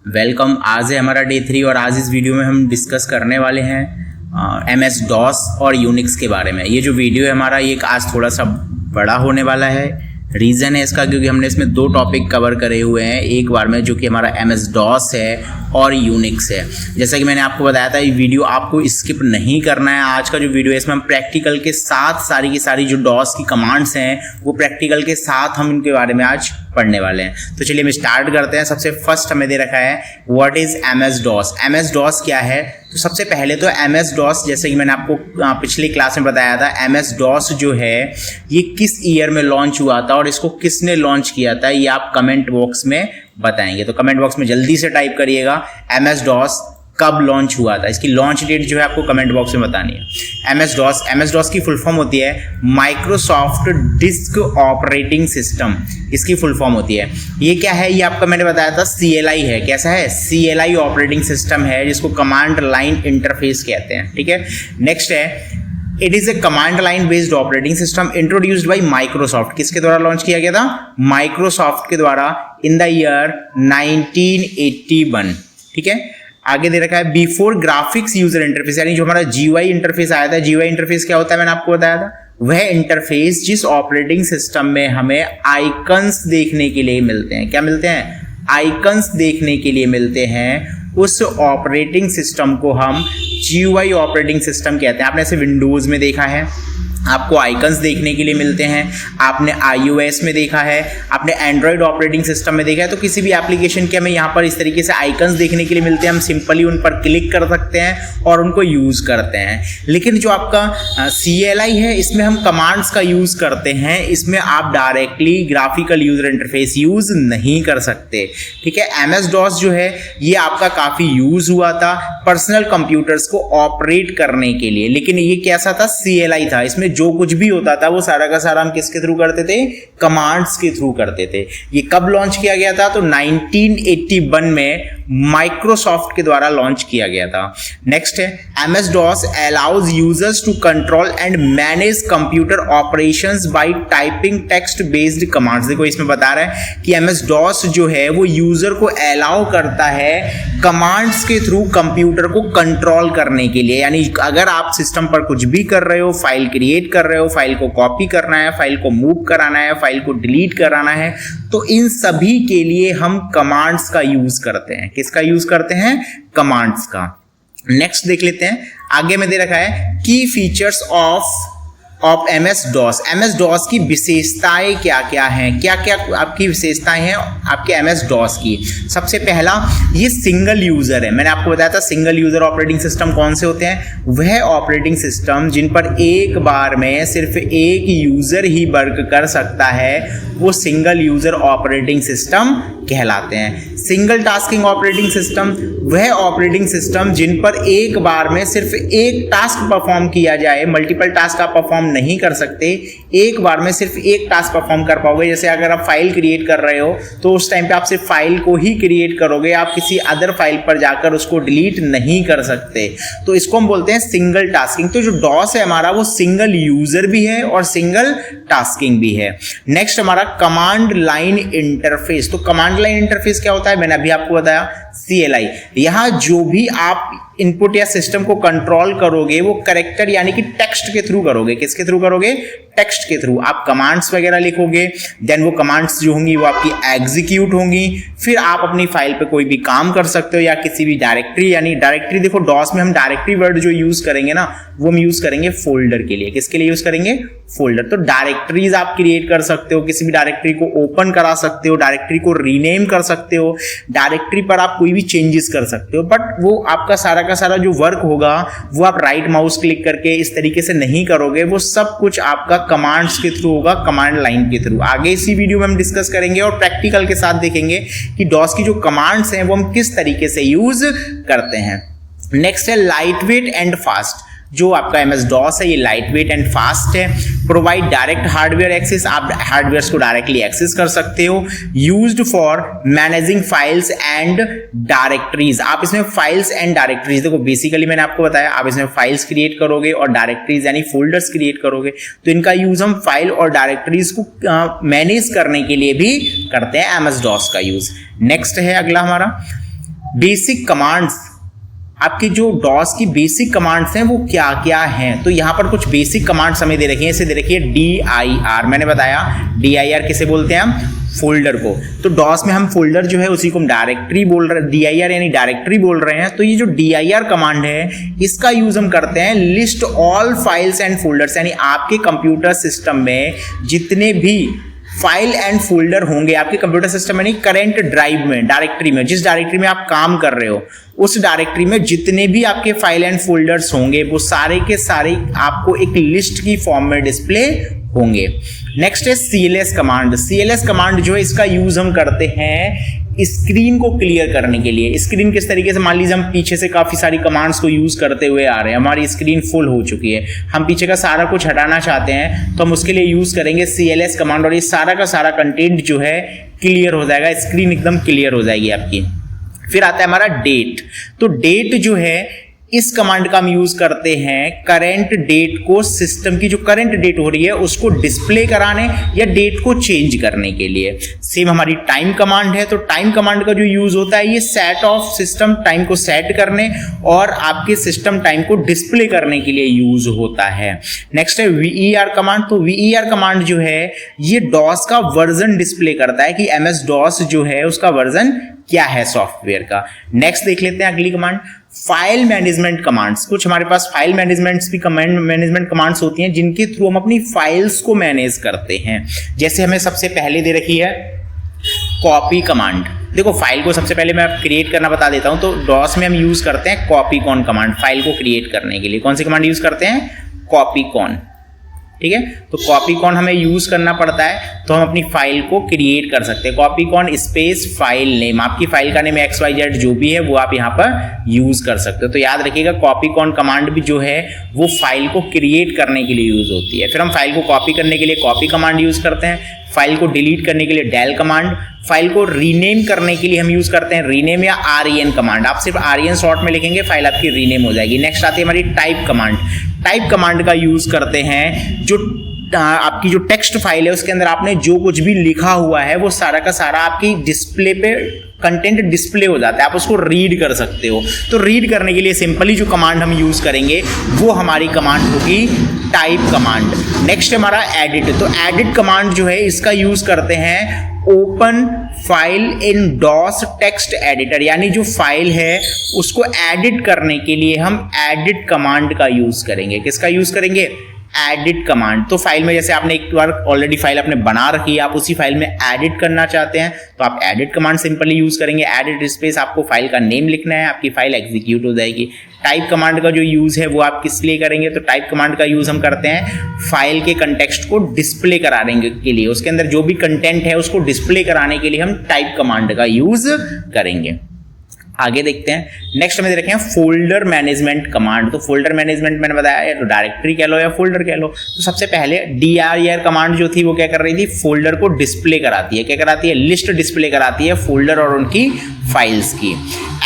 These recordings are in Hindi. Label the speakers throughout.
Speaker 1: वेलकम। आज है हमारा डे 3 और आज इस वीडियो में हम डिस्कस करने वाले हैं MS DOS और यूनिक्स के बारे में। ये जो वीडियो है हमारा ये आज थोड़ा सा बड़ा होने वाला है। रीज़न है इसका क्योंकि हमने इसमें दो टॉपिक कवर करे हुए हैं एक बार में, जो कि हमारा MS DOS है और यूनिक्स है। जैसा कि मैंने आपको बताया था ये वीडियो आपको स्किप नहीं करना है। आज का जो वीडियो है इसमें हम प्रैक्टिकल के साथ सारी की सारी जो DOS की कमांड्स हैं वो प्रैक्टिकल के साथ हम इनके बारे में आज पढ़ने वाले हैं। तो चलिए हम स्टार्ट करते हैं। सबसे फर्स्ट हमें दे रखा है what is MS DOS। MS DOS क्या है? तो सबसे पहले तो MS DOS, जैसे कि मैंने आपको पिछली क्लास में बताया था, MS DOS जो है ये किस ईयर में लॉन्च हुआ था और इसको किसने लॉन्च किया था ये आप कमेंट बॉक्स में बताएंगे। तो कमेंट बॉक्स में जल्दी से टाइप करिएगा MS DOS कब लॉन्च हुआ था। इसकी लॉन्च डेट जो है आपको कमेंट बॉक्स में बतानी है। MS DOS की फुल फॉर्म होती है माइक्रोसॉफ्ट डिस्क ऑपरेटिंग सिस्टम। इसकी फुल फॉर्म होती है। ये क्या है? ये आपका मैंने बताया था CLI है। कैसा है? CLI ऑपरेटिंग सिस्टम है जिसको कमांड लाइन इंटरफेस कहते हैं। ठीक है। नेक्स्ट है it is a command line based operating system introduced by Microsoft. किसके द्वारा लॉन्च किया गया था? माइक्रोसॉफ्ट के द्वारा इन द ईयर 1981। ठीक है। आगे दे रखा है बिफोर ग्राफिक्स यूजर इंटरफेस, यानी जो हमारा GUI इंटरफेस आया था। GUI इंटरफेस क्या होता है मैंने आपको बताया था, वह इंटरफेस जिस ऑपरेटिंग सिस्टम में हमें आइकन्स देखने के लिए मिलते हैं। क्या मिलते हैं? आइकन्स देखने के लिए मिलते हैं। उस ऑपरेटिंग सिस्टम को हम GUI ऑपरेटिंग सिस्टम कहते हैं। आपने ऐसे विंडोज में देखा है आपको आइकन्स देखने के लिए मिलते हैं, आपने iOS में देखा है, आपने एंड्रॉयड ऑपरेटिंग सिस्टम में देखा है। तो किसी भी एप्लीकेशन के हमें यहाँ पर इस तरीके से आइकन्स देखने के लिए मिलते हैं। हम सिंपली उन पर क्लिक कर सकते हैं और उनको यूज़ करते हैं। लेकिन जो आपका CLI है इसमें हम कमांड्स का यूज़ करते हैं। इसमें आप directly graphical user interface use नहीं कर सकते। ठीक है। MS DOS जो है ये आपका काफ़ी यूज़ हुआ था पर्सनल कंप्यूटर्स को ऑपरेट करने के लिए। लेकिन ये कैसा था? CLI था। इसमें जो कुछ भी होता था वो सारा का सारा हम किसके थ्रू करते थे? कमांड्स के थ्रू करते थे। ये कब लॉन्च किया गया था? तो 1981 में माइक्रोसॉफ्ट के द्वारा लॉन्च किया गया था। नेक्स्ट है MS DOS allows users to control and manage computer operations by typing text based commands. देखो इसमें बता रहा है कि MS DOS जो है वो यूजर को अलाउ करता है कमांड्स के थ्रू कंप्यूटर को कंट्रोल करने के लिए। यानी अगर आप सिस्टम पर कुछ भी कर रहे हो, फाइल क्रिएट कर रहे हो, फाइल को कॉपी करना है, फाइल को मूव कराना है, फाइल को डिलीट कराना है, तो इन सभी के लिए हम कमांड्स का यूज करते हैं। किसका यूज करते हैं? कमांड्स का। नेक्स्ट देख लेते हैं। आगे में दे रखा है की features of MS DOS। MS DOS की विशेषताएं क्या क्या हैं? क्या क्या आपकी विशेषताएं हैं आपके MS DOS की? सबसे पहला ये सिंगल यूजर है। मैंने आपको बताया था सिंगल यूजर ऑपरेटिंग सिस्टम कौन से होते हैं? वह ऑपरेटिंग सिस्टम जिन पर एक बार में सिर्फ एक यूजर ही वर्क कर सकता है वो सिंगल यूजर ऑपरेटिंग सिस्टम कहलाते हैं। सिंगल टास्किंग ऑपरेटिंग सिस्टम वह ऑपरेटिंग सिस्टम जिन पर एक बार में सिर्फ एक टास्क परफॉर्म किया जाए। मल्टीपल टास्क आप परफॉर्म नहीं कर सकते, एक बार में सिर्फ एक टास्क परफॉर्म कर पाओगे। जैसे अगर आप फाइल क्रिएट कर रहे हो तो उस टाइम पे आप सिर्फ फाइल को ही क्रिएट करोगे, आप किसी अदर फाइल पर जाकर उसको डिलीट नहीं कर सकते। तो इसको हम बोलते हैं सिंगल टास्किंग। तो जो DOS है हमारा वो सिंगल यूजर भी है और सिंगल टास्किंग भी है। नेक्स्ट हमारा कमांड लाइन इंटरफेस। तो कमांड लाइन इंटरफेस क्या होता है? मैंने अभी आपको बताया CLI। यहां जो भी आप इनपुट या सिस्टम को कंट्रोल करोगे वो कैरेक्टर यानी कि टेक्स्ट के थ्रू करोगे। किसके थ्रू करोगे? टेक्स्ट के थ्रू। आप कमांड्स वगैरह लिखोगे, देन वो कमांड्स जो होंगी वो आपकी एग्जीक्यूट होंगी। फिर आप अपनी फाइल पे कोई भी काम कर सकते हो या किसी भी डायरेक्टरी, यानी डायरेक्टरी देखो DOS में हम डायरेक्टरी वर्ड जो यूज करेंगे ना वो हम यूज करेंगे फोल्डर के लिए। किसके लिए यूज करेंगे? फोल्डर। तो डायरेक्टरीज आप क्रिएट कर सकते हो, किसी भी डायरेक्टरी को ओपन करा सकते हो, डायरेक्टरी को रीनेम कर सकते हो, डायरेक्टरी पर आप कोई भी चेंजेस कर सकते हो। बट वो आपका सारा का सारा जो वर्क होगा वो आप राइट माउस क्लिक करके इस तरीके से नहीं करोगे। वो सब कुछ आपका कमांड्स के थ्रू होगा, कमांड लाइन के थ्रू। आगे इसी वीडियो में हम डिस्कस करेंगे और प्रैक्टिकल के साथ देखेंगे कि DOS की जो कमांड्स हैं वो हम किस तरीके से यूज करते हैं। नेक्स्ट है लाइट वेट एंड फास्ट। जो आपका MS DOS है ये लाइट वेट एंड फास्ट है। प्रोवाइड डायरेक्ट हार्डवेयर एक्सेस, आप हार्डवेयर को डायरेक्टली एक्सेस कर सकते हो। Used for managing files and directories, आप इसमें फाइल्स एंड डायरेक्टरीज, देखो बेसिकली मैंने आपको बताया आप इसमें फाइल्स क्रिएट करोगे और डायरेक्टरीज यानी फोल्डर्स क्रिएट करोगे, तो इनका यूज हम फाइल और डायरेक्टरीज को मैनेज करने के लिए भी करते हैं MS DOS का यूज। नेक्स्ट है अगला हमारा बेसिक कमांड्स, आपकी जो डॉस की बेसिक कमांड्स हैं वो क्या क्या हैं। तो यहाँ पर कुछ बेसिक कमांड्स हमें दे रखी हैं। इसे दे रखी है dir, मैंने बताया dir किसे बोलते हैं हम, फोल्डर को। तो डॉस में हम फोल्डर जो है उसी को हम डायरेक्टरी बोल रहे हैं, dir यानी डायरेक्टरी बोल रहे हैं। तो ये जो dir कमांड है इसका यूज हम करते हैं list all files and folders, यानी आपके कंप्यूटर सिस्टम में जितने भी फाइल एंड फोल्डर होंगे आपके कंप्यूटर सिस्टम में, नहीं करंट ड्राइव में, डायरेक्टरी में, जिस डायरेक्टरी में आप काम कर रहे हो उस डायरेक्टरी में जितने भी आपके फाइल एंड फोल्डर्स होंगे वो सारे के सारे आपको एक लिस्ट की फॉर्म में डिस्प्ले होंगे। नेक्स्ट है CLS कमांड। CLS कमांड जो है इसका यूज हम करते हैं स्क्रीन को क्लियर करने के लिए। स्क्रीन किस तरीके से, मान लीजिए हम पीछे से काफी सारी कमांड्स को यूज करते हुए आ रहे हैं, हमारी स्क्रीन फुल हो चुकी है, हम पीछे का सारा कुछ हटाना चाहते हैं तो हम उसके लिए यूज करेंगे CLS कमांड और ये सारा का सारा कंटेंट जो है क्लियर हो जाएगा, स्क्रीन एकदम क्लियर हो जाएगी आपकी। फिर आता है हमारा डेट। तो डेट जो है इस कमांड का हम यूज करते हैं करंट डेट को, सिस्टम की जो करंट डेट हो रही है उसको डिस्प्ले कराने या डेट को चेंज करने के लिए। सेम हमारी टाइम कमांड है। तो टाइम कमांड का जो यूज होता है ये सेट ऑफ सिस्टम टाइम को सेट करने और आपके सिस्टम टाइम को डिस्प्ले करने के लिए यूज होता है। नेक्स्ट है VER कमांड। तो VER कमांड जो है ये डॉस का वर्जन डिस्प्ले करता है कि MS DOS जो है उसका वर्जन क्या है सॉफ्टवेयर का। नेक्स्ट देख लेते हैं अगली कमांड, फाइल मैनेजमेंट कमांड्स। कुछ हमारे पास फाइल मैनेजमेंट कमांड्स होती हैं जिनके थ्रू हम अपनी फाइल्स को मैनेज करते हैं। जैसे हमें सबसे पहले दे रखी है कॉपी कमांड। देखो फाइल को सबसे पहले मैं क्रिएट करना बता देता हूं। तो डॉस में हम यूज करते हैं कॉपीकॉन कमांड फाइल को क्रिएट करने के लिए। कौन सी कमांड यूज करते हैं, कॉपीकॉन, ठीक है। तो कॉपीकॉन हमें यूज करना पड़ता है तो हम अपनी फाइल को क्रिएट कर सकते हैं। कॉपीकॉन स्पेस फाइल नेम, आपकी फाइल का नेम XYZ जो भी है वो आप यहाँ पर यूज कर सकते हो। तो याद रखिएगा कॉपीकॉन कमांड भी जो है वो फाइल को क्रिएट करने के लिए यूज होती है। फिर हम फाइल को कॉपी करने के लिए कॉपी कमांड यूज करते हैं, फाइल को डिलीट करने के लिए डेल कमांड, फाइल को रीनेम करने के लिए हम यूज करते हैं रीनेम या REN कमांड। आप सिर्फ REN शॉर्ट में लिखेंगे फाइल आपकी रीनेम हो जाएगी। नेक्स्ट आती है हमारी टाइप कमांड। टाइप कमांड का यूज करते हैं जो आपकी जो टेक्स्ट फाइल है उसके अंदर आपने जो कुछ भी लिखा हुआ है वो सारा का सारा आपकी डिस्प्ले पे कंटेंट डिस्प्ले हो जाता है, आप उसको रीड कर सकते हो। तो रीड करने के लिए सिंपली जो कमांड हम यूज करेंगे वो हमारी कमांड होगी टाइप कमांड। नेक्स्ट हमारा एडिट। तो एडिट कमांड जो है इसका यूज करते हैं open file in DOS text editor, यानी जो फाइल है उसको एडिट करने के लिए हम एडिट कमांड का यूज करेंगे। किसका यूज करेंगे, एडिट कमांड। तो फाइल में जैसे आपने एक बार ऑलरेडी फाइल आपने बना रखी है, आप उसी फाइल में एडिट करना चाहते हैं तो आप एडिट कमांड सिंपली यूज करेंगे। एडिट स्पेस आपको फाइल का नेम लिखना है, आपकी फाइल एग्जीक्यूट हो जाएगी। टाइप कमांड का जो यूज है वो आप किस लिए करेंगे, तो टाइप कमांड का यूज हम करते हैं फाइल के कंटेक्स्ट को डिस्प्ले कराने के लिए, उसके अंदर जो भी कंटेंट है उसको डिस्प्ले कराने के लिए हम टाइप कमांड का यूज करेंगे। आगे देखते हैं। नेक्स्ट हमें देखें फोल्डर मैनेजमेंट कमांड। तो फोल्डर मैनेजमेंट मैंने बताया या तो डायरेक्टरी कह लो या फोल्डर कह लो। तो सबसे पहले dir कमांड जो थी वो क्या कर रही थी, फोल्डर को डिस्प्ले कराती है। क्या कराती है, लिस्ट डिस्प्ले कराती है फोल्डर और उनकी फाइल्स की।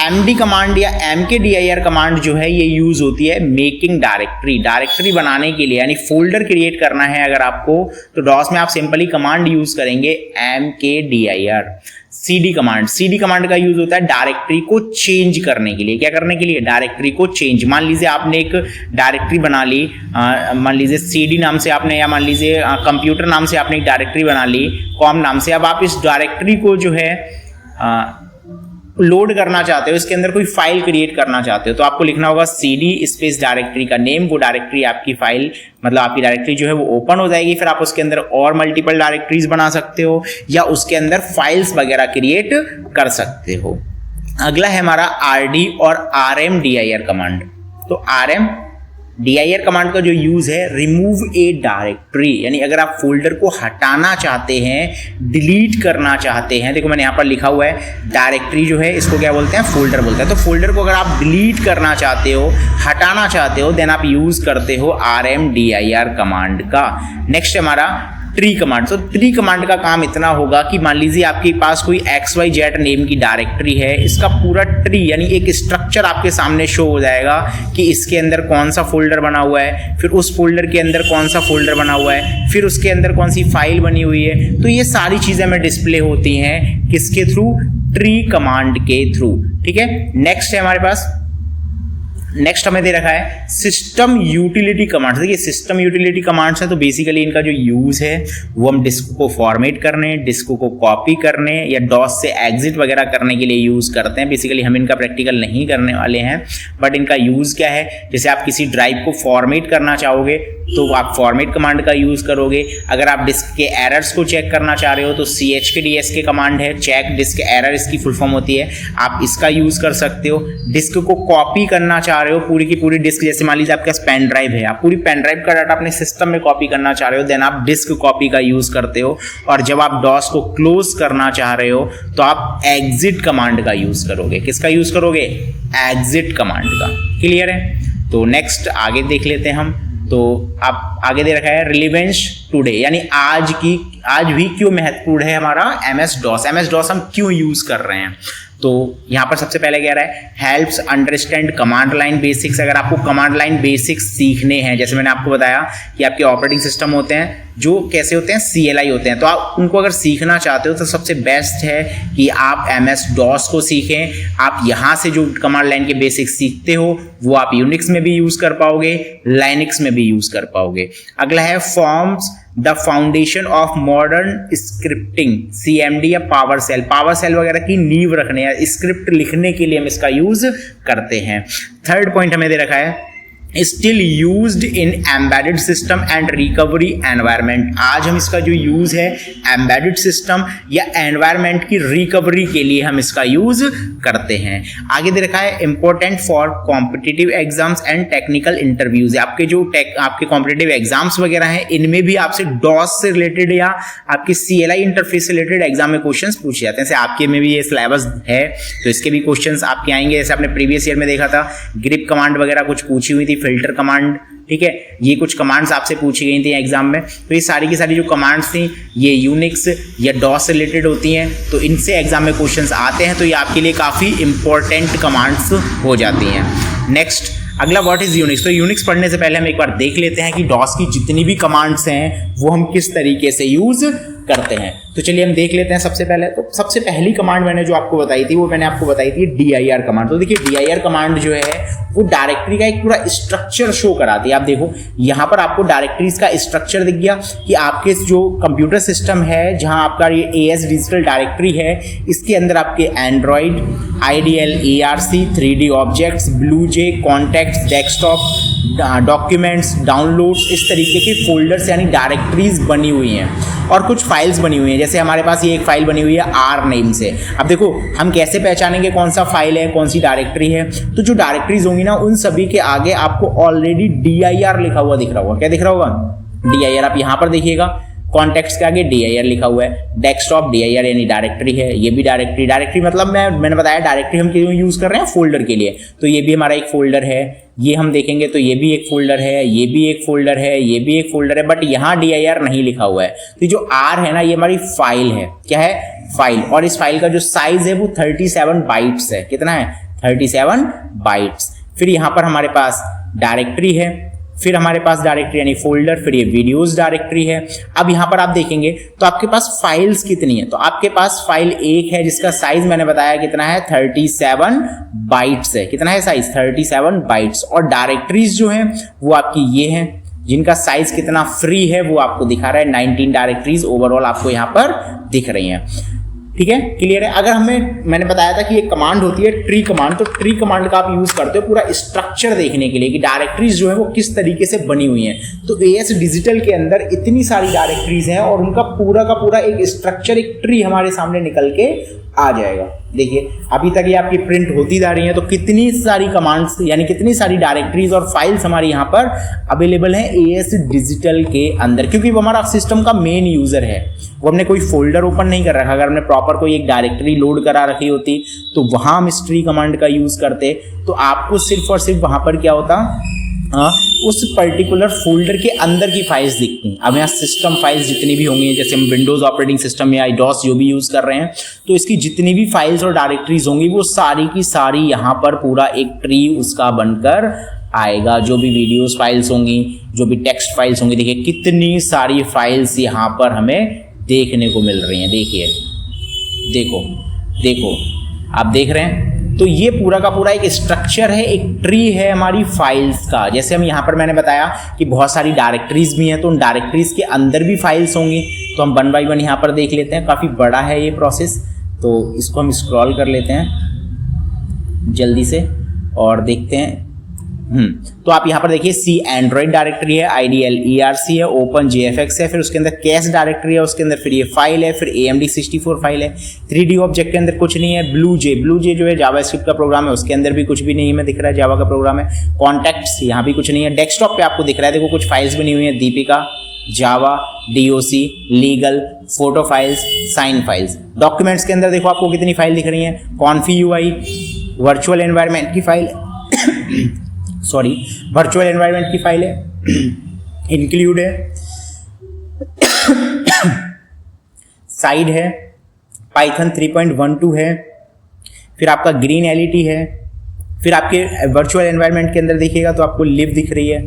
Speaker 1: md कमांड या mkdir कमांड जो है ये यूज होती है मेकिंग डायरेक्टरी, डायरेक्टरी बनाने के लिए, यानी फोल्डर क्रिएट करना है अगर आपको तो डॉस में आप सिंपली कमांड यूज करेंगे mkdir। cd कमांड का यूज होता है डायरेक्टरी को चेंज करने के लिए। क्या करने के लिए, डायरेक्टरी को चेंज। मान लीजिए आपने एक डायरेक्टरी बना ली, मान लीजिए cd नाम से आपने, या मान लीजिए कंप्यूटर नाम से आपने एक डायरेक्टरी बना ली कॉम नाम से। अब आप इस डायरेक्टरी को जो है लोड करना चाहते हो, इसके अंदर कोई फाइल क्रिएट करना चाहते हो तो आपको लिखना होगा cd स्पेस डायरेक्टरी का नेम। वो डायरेक्टरी आपकी फाइल मतलब आपकी डायरेक्टरी जो है वो ओपन हो जाएगी। फिर आप उसके अंदर और मल्टीपल डायरेक्टरीज बना सकते हो या उसके अंदर फाइल्स वगैरह क्रिएट कर सकते हो। अगला है हमारा rd और rmdir कमांड। तो rmdir कमांड का जो यूज है रिमूव ए डायरेक्टरी, यानी अगर आप फोल्डर को हटाना चाहते हैं, डिलीट करना चाहते हैं, देखो मैंने यहाँ पर लिखा हुआ है डायरेक्टरी जो है इसको क्या बोलते हैं, फोल्डर बोलते हैं। तो फोल्डर को अगर आप डिलीट करना चाहते हो, हटाना चाहते हो, देन आप यूज करते हो rmdir कमांड का। नेक्स्ट हमारा ट्री कमांड। तो ट्री कमांड का काम इतना होगा कि मान लीजिए आपके पास कोई XYZ नेम की डायरेक्टरी है, इसका पूरा ट्री यानी एक स्ट्रक्चर आपके सामने शो हो जाएगा कि इसके अंदर कौन सा फोल्डर बना हुआ है, फिर उस फोल्डर के अंदर कौन सा फोल्डर बना हुआ है, फिर उसके अंदर कौन सी फाइल बनी हुई है। तो ये सारी चीज़ें हमें डिस्प्ले होती हैं किसके थ्रू, ट्री कमांड के थ्रू। ठीक है, नेक्स्ट है हमारे पास, नेक्स्ट हमें दे रखा है सिस्टम यूटिलिटी कमांड्स। देखिए सिस्टम यूटिलिटी कमांड्स है तो बेसिकली इनका जो यूज है वो हम डिस्क को फॉर्मेट करने, डिस्क को कॉपी करने या डॉस से एग्जिट वगैरह करने के लिए यूज करते हैं। बेसिकली हम इनका प्रैक्टिकल नहीं करने वाले हैं, बट इनका यूज क्या है, जैसे आप किसी ड्राइव को फॉर्मेट करना चाहोगे तो आप फॉर्मेट कमांड का यूज करोगे। अगर आप डिस्क के एरर्स को चेक करना चाह रहे हो तो CHKDSK कमांड है, चेक डिस्क एरर इसकी फुल फॉर्म होती है, आप इसका यूज कर सकते हो। डिस्क को कॉपी करना चाह रहे हो, पूरी की पूरी डिस्क, जैसे मान लीजिए आपके पास पेन ड्राइव है, आप पूरी पेन ड्राइव का डाटा अपने सिस्टम में कॉपी करना चाह रहे हो, देन आप डिस्क कॉपी का यूज करते हो। और जब आप डॉस को क्लोज करना चाह रहे हो तो आप एग्जिट कमांड का यूज करोगे। किसका यूज करोगे? एग्जिट कमांड का। क्लियर है? तो नेक्स्ट आगे देख लेते हैं हम। तो आप आगे दे रखा है रिलेवेंस टुडे, यानी आज भी क्यों महत्वपूर्ण है हमारा MS DOS। MS DOS हम क्यों यूज कर रहे हैं? तो यहाँ पर सबसे पहले कह रहा है helps understand command line basics. अगर आपको कमांड लाइन बेसिक्स सीखने हैं, जैसे मैंने आपको बताया कि आपके ऑपरेटिंग सिस्टम होते हैं जो कैसे होते हैं, CLI होते हैं, तो आप उनको अगर सीखना चाहते हो तो सबसे बेस्ट है कि आप MS DOS को सीखें। आप यहाँ से जो कमांड लाइन के बेसिक्स सीखते हो वो आप यूनिक्स में भी यूज कर पाओगे, लाइनक्स में भी यूज कर पाओगे। अगला है forms the foundation of modern scripting, CMD या पावर सेल वगैरह की नींव रखने या स्क्रिप्ट लिखने के लिए हम इसका यूज करते हैं। थर्ड पॉइंट हमें दे रखा है still used in embedded system and recovery environment. आज हम इसका जो यूज है एम्बेडेड सिस्टम या एनवायरनमेंट की रिकवरी के लिए हम इसका यूज करते हैं। आगे दे रखा है important for competitive exams and technical interviews. आपके जो आपके कॉम्पिटिटिव एग्जाम्स वगैरह हैं इनमें भी आपसे डॉस से रिलेटेड या आपके CLI इंटरफेस से रिलेटेड एग्जाम में क्वेश्चंस पूछे जाते हैं। जैसे आपके में भी ये सिलेबस है तो इसके भी क्वेश्चंस आपके आएंगे। जैसे आपने प्रीवियस ईयर में देखा था ग्रिप कमांड वगैरह कुछ पूछी हुई थी, फिल्टर कमांड, ठीक है, ये कुछ कमांड्स आपसे पूछी गई थी एग्जाम में। तो ये सारी की सारी जो कमांड्स थी ये यूनिक्स या डॉस से रिलेटेड होती हैं, तो इनसे एग्जाम में क्वेश्चंस आते हैं, तो ये आपके लिए काफ़ी इंपॉर्टेंट कमांड्स हो जाती हैं। नेक्स्ट अगला व्हाट इज यूनिक्स। तो यूनिक्स पढ़ने से पहले हम एक बार देख लेते हैं कि डॉस की जितनी भी कमांड्स हैं वो हम किस तरीके से यूज करते हैं। तो चलिए हम देख लेते हैं। सबसे पहले तो सबसे पहली कमांड मैंने जो आपको बताई थी वो मैंने आपको बताई थी dir कमांड। तो देखिए dir कमांड जो है वो डायरेक्टरी का एक पूरा स्ट्रक्चर शो कराती है। आप देखो यहाँ पर आपको डायरेक्टरीज का स्ट्रक्चर दिख गया कि आपके जो कंप्यूटर सिस्टम है जहाँ आपका ये AS डिजिटल डायरेक्टरी है इसके अंदर आपके Android, IDL, ARC, 3D objects, BlueJ, contacts, desktop, documents, downloads, इस तरीके के फोल्डर्स यानी डायरेक्टरीज बनी हुई हैं और कुछ फाइल्स बनी हुई हैं। जैसे हमारे पास ये एक फाइल बनी हुई है R नेम से। अब देखो हम कैसे पहचानेंगे कौन सा फाइल है, कौन सी डायरेक्टरी है। तो जो डायरेक्टरीज होंगी ना उन सभी के आगे आपको ऑलरेडी dir लिखा हुआ दिख रहा होगा। क्या दिख रहा होगा? dir। आप यहाँ पर देखिएगा कॉन्टेक्स्ट के आगे dir लिखा हुआ है, डेस्कटॉप dir यानी डायरेक्टरी है, ये भी डायरेक्टरी मतलब मैंने बताया डायरेक्टरी हम क्यों यूज कर रहे हैं, फोल्डर के लिए। तो ये भी हमारा एक फोल्डर है, ये हम देखेंगे तो ये भी एक फोल्डर है, ये भी एक फोल्डर है, ये भी एक फोल्डर है, बट यहाँ dir नहीं लिखा हुआ है। तो जो R है ना ये हमारी फाइल है। क्या है? फाइल। और इस फाइल का जो साइज है वो 37 बाइट्स है। कितना है? 37 बाइट्स। फिर यहाँ पर हमारे पास डायरेक्टरी है, फिर हमारे पास डायरेक्टरी यानी फोल्डर, फिर ये वीडियोस डायरेक्टरी है। अब यहाँ पर आप देखेंगे तो आपके पास फाइल्स कितनी है। तो आपके पास फाइल एक है जिसका साइज मैंने बताया कितना है, 37 बाइट्स है। कितना है साइज? 37 बाइट्स। और डायरेक्टरीज जो है वो आपकी ये हैं जिनका साइज कितना फ्री है वो आपको दिखा रहा है। 19 डायरेक्टरीज ओवरऑल आपको यहाँ पर दिख रही हैं। ठीक है, क्लियर है। अगर मैंने बताया था कि एक कमांड होती है ट्री कमांड, तो ट्री कमांड का आप यूज करते हो पूरा स्ट्रक्चर देखने के लिए कि डायरेक्टरीज जो है वो किस तरीके से बनी हुई हैं। तो AS डिजिटल के अंदर इतनी सारी डायरेक्टरीज हैं और उनका पूरा का पूरा एक स्ट्रक्चर, एक ट्री हमारे सामने निकल के आ जाएगा। देखिए अभी तक ये आपकी प्रिंट होती जा रही है, तो कितनी सारी कमांड्स यानी कितनी सारी डायरेक्टरीज और फाइल्स हमारी यहाँ पर अवेलेबल हैं AS डिजिटल के अंदर, क्योंकि वो हमारा सिस्टम का मेन यूजर है। वो हमने कोई फोल्डर ओपन नहीं कर रखा। अगर हमने प्रॉपर कोई एक डायरेक्टरी लोड करा रखी होती तो वहाँ हम इस ट्री कमांड का यूज करते, तो आपको सिर्फ और सिर्फ वहाँ पर क्या होता, उस पर्टिकुलर फोल्डर के अंदर की फाइल्स दिखती हैं। अब यहाँ सिस्टम फाइल्स जितनी भी होंगी, जैसे हम विंडोज ऑपरेटिंग सिस्टम या डॉस जो भी यूज़ कर रहे हैं, तो इसकी जितनी भी फाइल्स और डायरेक्टरीज होंगी वो सारी की सारी यहाँ पर पूरा एक ट्री उसका बनकर आएगा। जो भी वीडियोस फाइल्स होंगी, जो भी टेक्स्ट फाइल्स होंगी, देखिए कितनी सारी फाइल्स यहाँ पर हमें देखने को मिल रही हैं। देखिए देखो देखो आप देख रहे हैं, तो ये पूरा का पूरा एक स्ट्रक्चर है, एक ट्री है हमारी फाइल्स का। जैसे हम यहाँ पर मैंने बताया कि बहुत सारी डायरेक्टरीज भी हैं, तो उन डायरेक्टरीज के अंदर भी फाइल्स होंगी, तो हम 1 बाय 1 यहाँ पर देख लेते हैं। काफ़ी बड़ा है ये प्रोसेस, तो इसको हम स्क्रॉल कर लेते हैं जल्दी से और देखते हैं। तो आप यहाँ पर देखिए सी एंड्रॉइड डायरेक्टरी है, IDL ERC है, ओपन JFX है, फिर उसके अंदर कैश डायरेक्टरी है, उसके अंदर फिर ये फाइल है, फिर AMD64 फाइल है। 3D ऑब्जेक्ट के अंदर कुछ नहीं है। ब्लू जे जो है जावास्क्रिप्ट का प्रोग्राम है, उसके अंदर भी कुछ भी नहीं हमें दिख रहा है, जावा का प्रोग्राम है। कॉन्टैक्ट्स यहाँ भी कुछ नहीं है। डेस्कटॉप पे आपको दिख रहा है, देखो कुछ फाइल्स बनी हुई है, Deepika, Java, DOC, legal, photo files, sign files. Documents के अंदर देखो आपको कितनी फाइल दिख रही है, कॉन्फी UI, वर्चुअल एनवायरनमेंट की फाइल वर्चुअल एनवायरनमेंट की फाइल है, इंक्लूड है, साइड है, पाइथन 3.12 है, फिर आपका ग्रीन एलईडी है, फिर आपके वर्चुअल एनवायरनमेंट के अंदर देखिएगा तो आपको लिव दिख रही है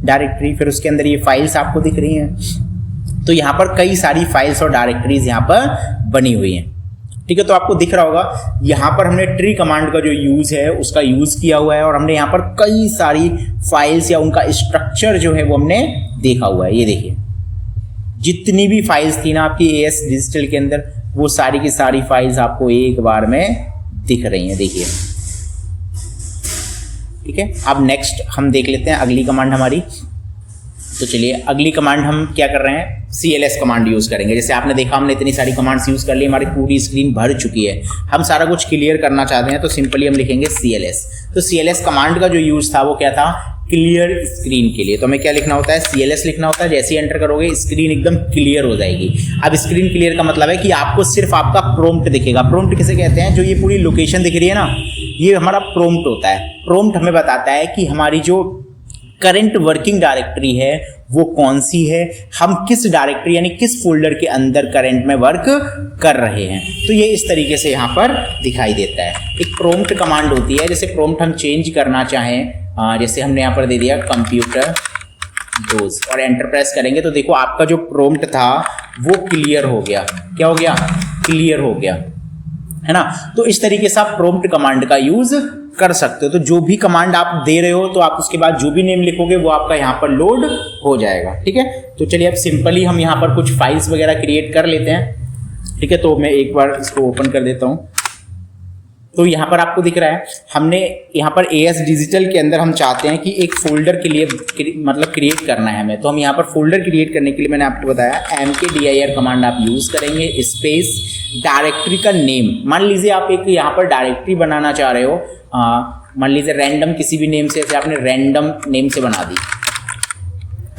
Speaker 1: डायरेक्टरी, फिर उसके अंदर ये फाइल्स आपको दिख रही हैं। तो यहाँ पर कई सारी फाइल्स और डायरेक्टरीज यहाँ पर बनी हुई हैं, ठीक है। तो आपको दिख रहा होगा यहाँ पर हमने ट्री कमांड का जो यूज है उसका यूज किया हुआ है, और हमने यहाँ पर कई सारी फाइल्स या उनका स्ट्रक्चर जो है वो हमने देखा हुआ है। ये देखिए जितनी भी फाइल्स थी ना आपकी AS डिजिटल के अंदर, वो सारी की सारी फाइल्स आपको एक बार में दिख रही हैं, देखिए, ठीक है। अब नेक्स्ट हम देख लेते हैं अगली कमांड हमारी। तो चलिए अगली कमांड हम क्या कर रहे हैं, CLS कमांड यूज करेंगे। जैसे आपने देखा हमने इतनी सारी कमांड्स यूज कर ली, हमारी पूरी स्क्रीन भर चुकी है, हम सारा कुछ क्लियर करना चाहते हैं, तो सिंपली हम लिखेंगे CLS। तो CLS कमांड का जो यूज था वो क्या था, क्लियर स्क्रीन के लिए। तो हमें क्या लिखना होता है, CLS लिखना होता है। जैसे ही एंटर करोगे स्क्रीन एकदम क्लियर हो जाएगी। अब स्क्रीन क्लियर का मतलब है कि आपको सिर्फ आपका प्रोम्प्ट दिखेगा। प्रोम्प्ट किसे कहते हैं, जो ये पूरी लोकेशन दिख रही है ना, ये हमारा प्रोम्प्ट होता है। प्रोम्प्ट हमें बताता है कि हमारी जो करंट वर्किंग डायरेक्टरी है वो कौन सी है, हम किस डायरेक्टरी यानी किस फोल्डर के अंदर करंट में वर्क कर रहे हैं। तो ये इस तरीके से यहाँ पर दिखाई देता है। एक प्रोम्प्ट कमांड होती है, जैसे प्रोम्प्ट हम चेंज करना चाहें, जैसे हमने यहाँ पर दे दिया कंप्यूटर डोज और एंटर प्रेस करेंगे तो देखो आपका जो प्रोम्प्ट था वो क्लियर हो गया। क्या हो गया, क्लियर हो गया, है ना। तो इस तरीके से आप प्रोम्प्ट कमांड का यूज कर सकते हो। तो जो भी कमांड आप दे रहे हो तो आप उसके बाद जो भी नेम लिखोगे वो आपका यहाँ पर लोड हो जाएगा, ठीक है। तो चलिए अब सिंपली हम यहाँ पर कुछ फाइल्स वगैरह क्रिएट कर लेते हैं, ठीक है। तो मैं एक बार इसको ओपन कर देता हूँ। तो यहाँ पर आपको दिख रहा है हमने यहाँ पर AS डिजिटल के अंदर हम चाहते हैं कि एक फोल्डर के लिए मतलब क्रिएट करना है हमें। तो हम यहाँ पर फोल्डर क्रिएट करने के लिए मैंने आपको बताया mkdir कमांड आप यूज करेंगे, स्पेस डायरेक्टरी का नेम। मान लीजिए आप एक यहाँ पर डायरेक्टरी बनाना चाह रहे हो, मान लीजिए रैंडम किसी भी नेम से, जैसे आपने रैंडम नेम से बना दी,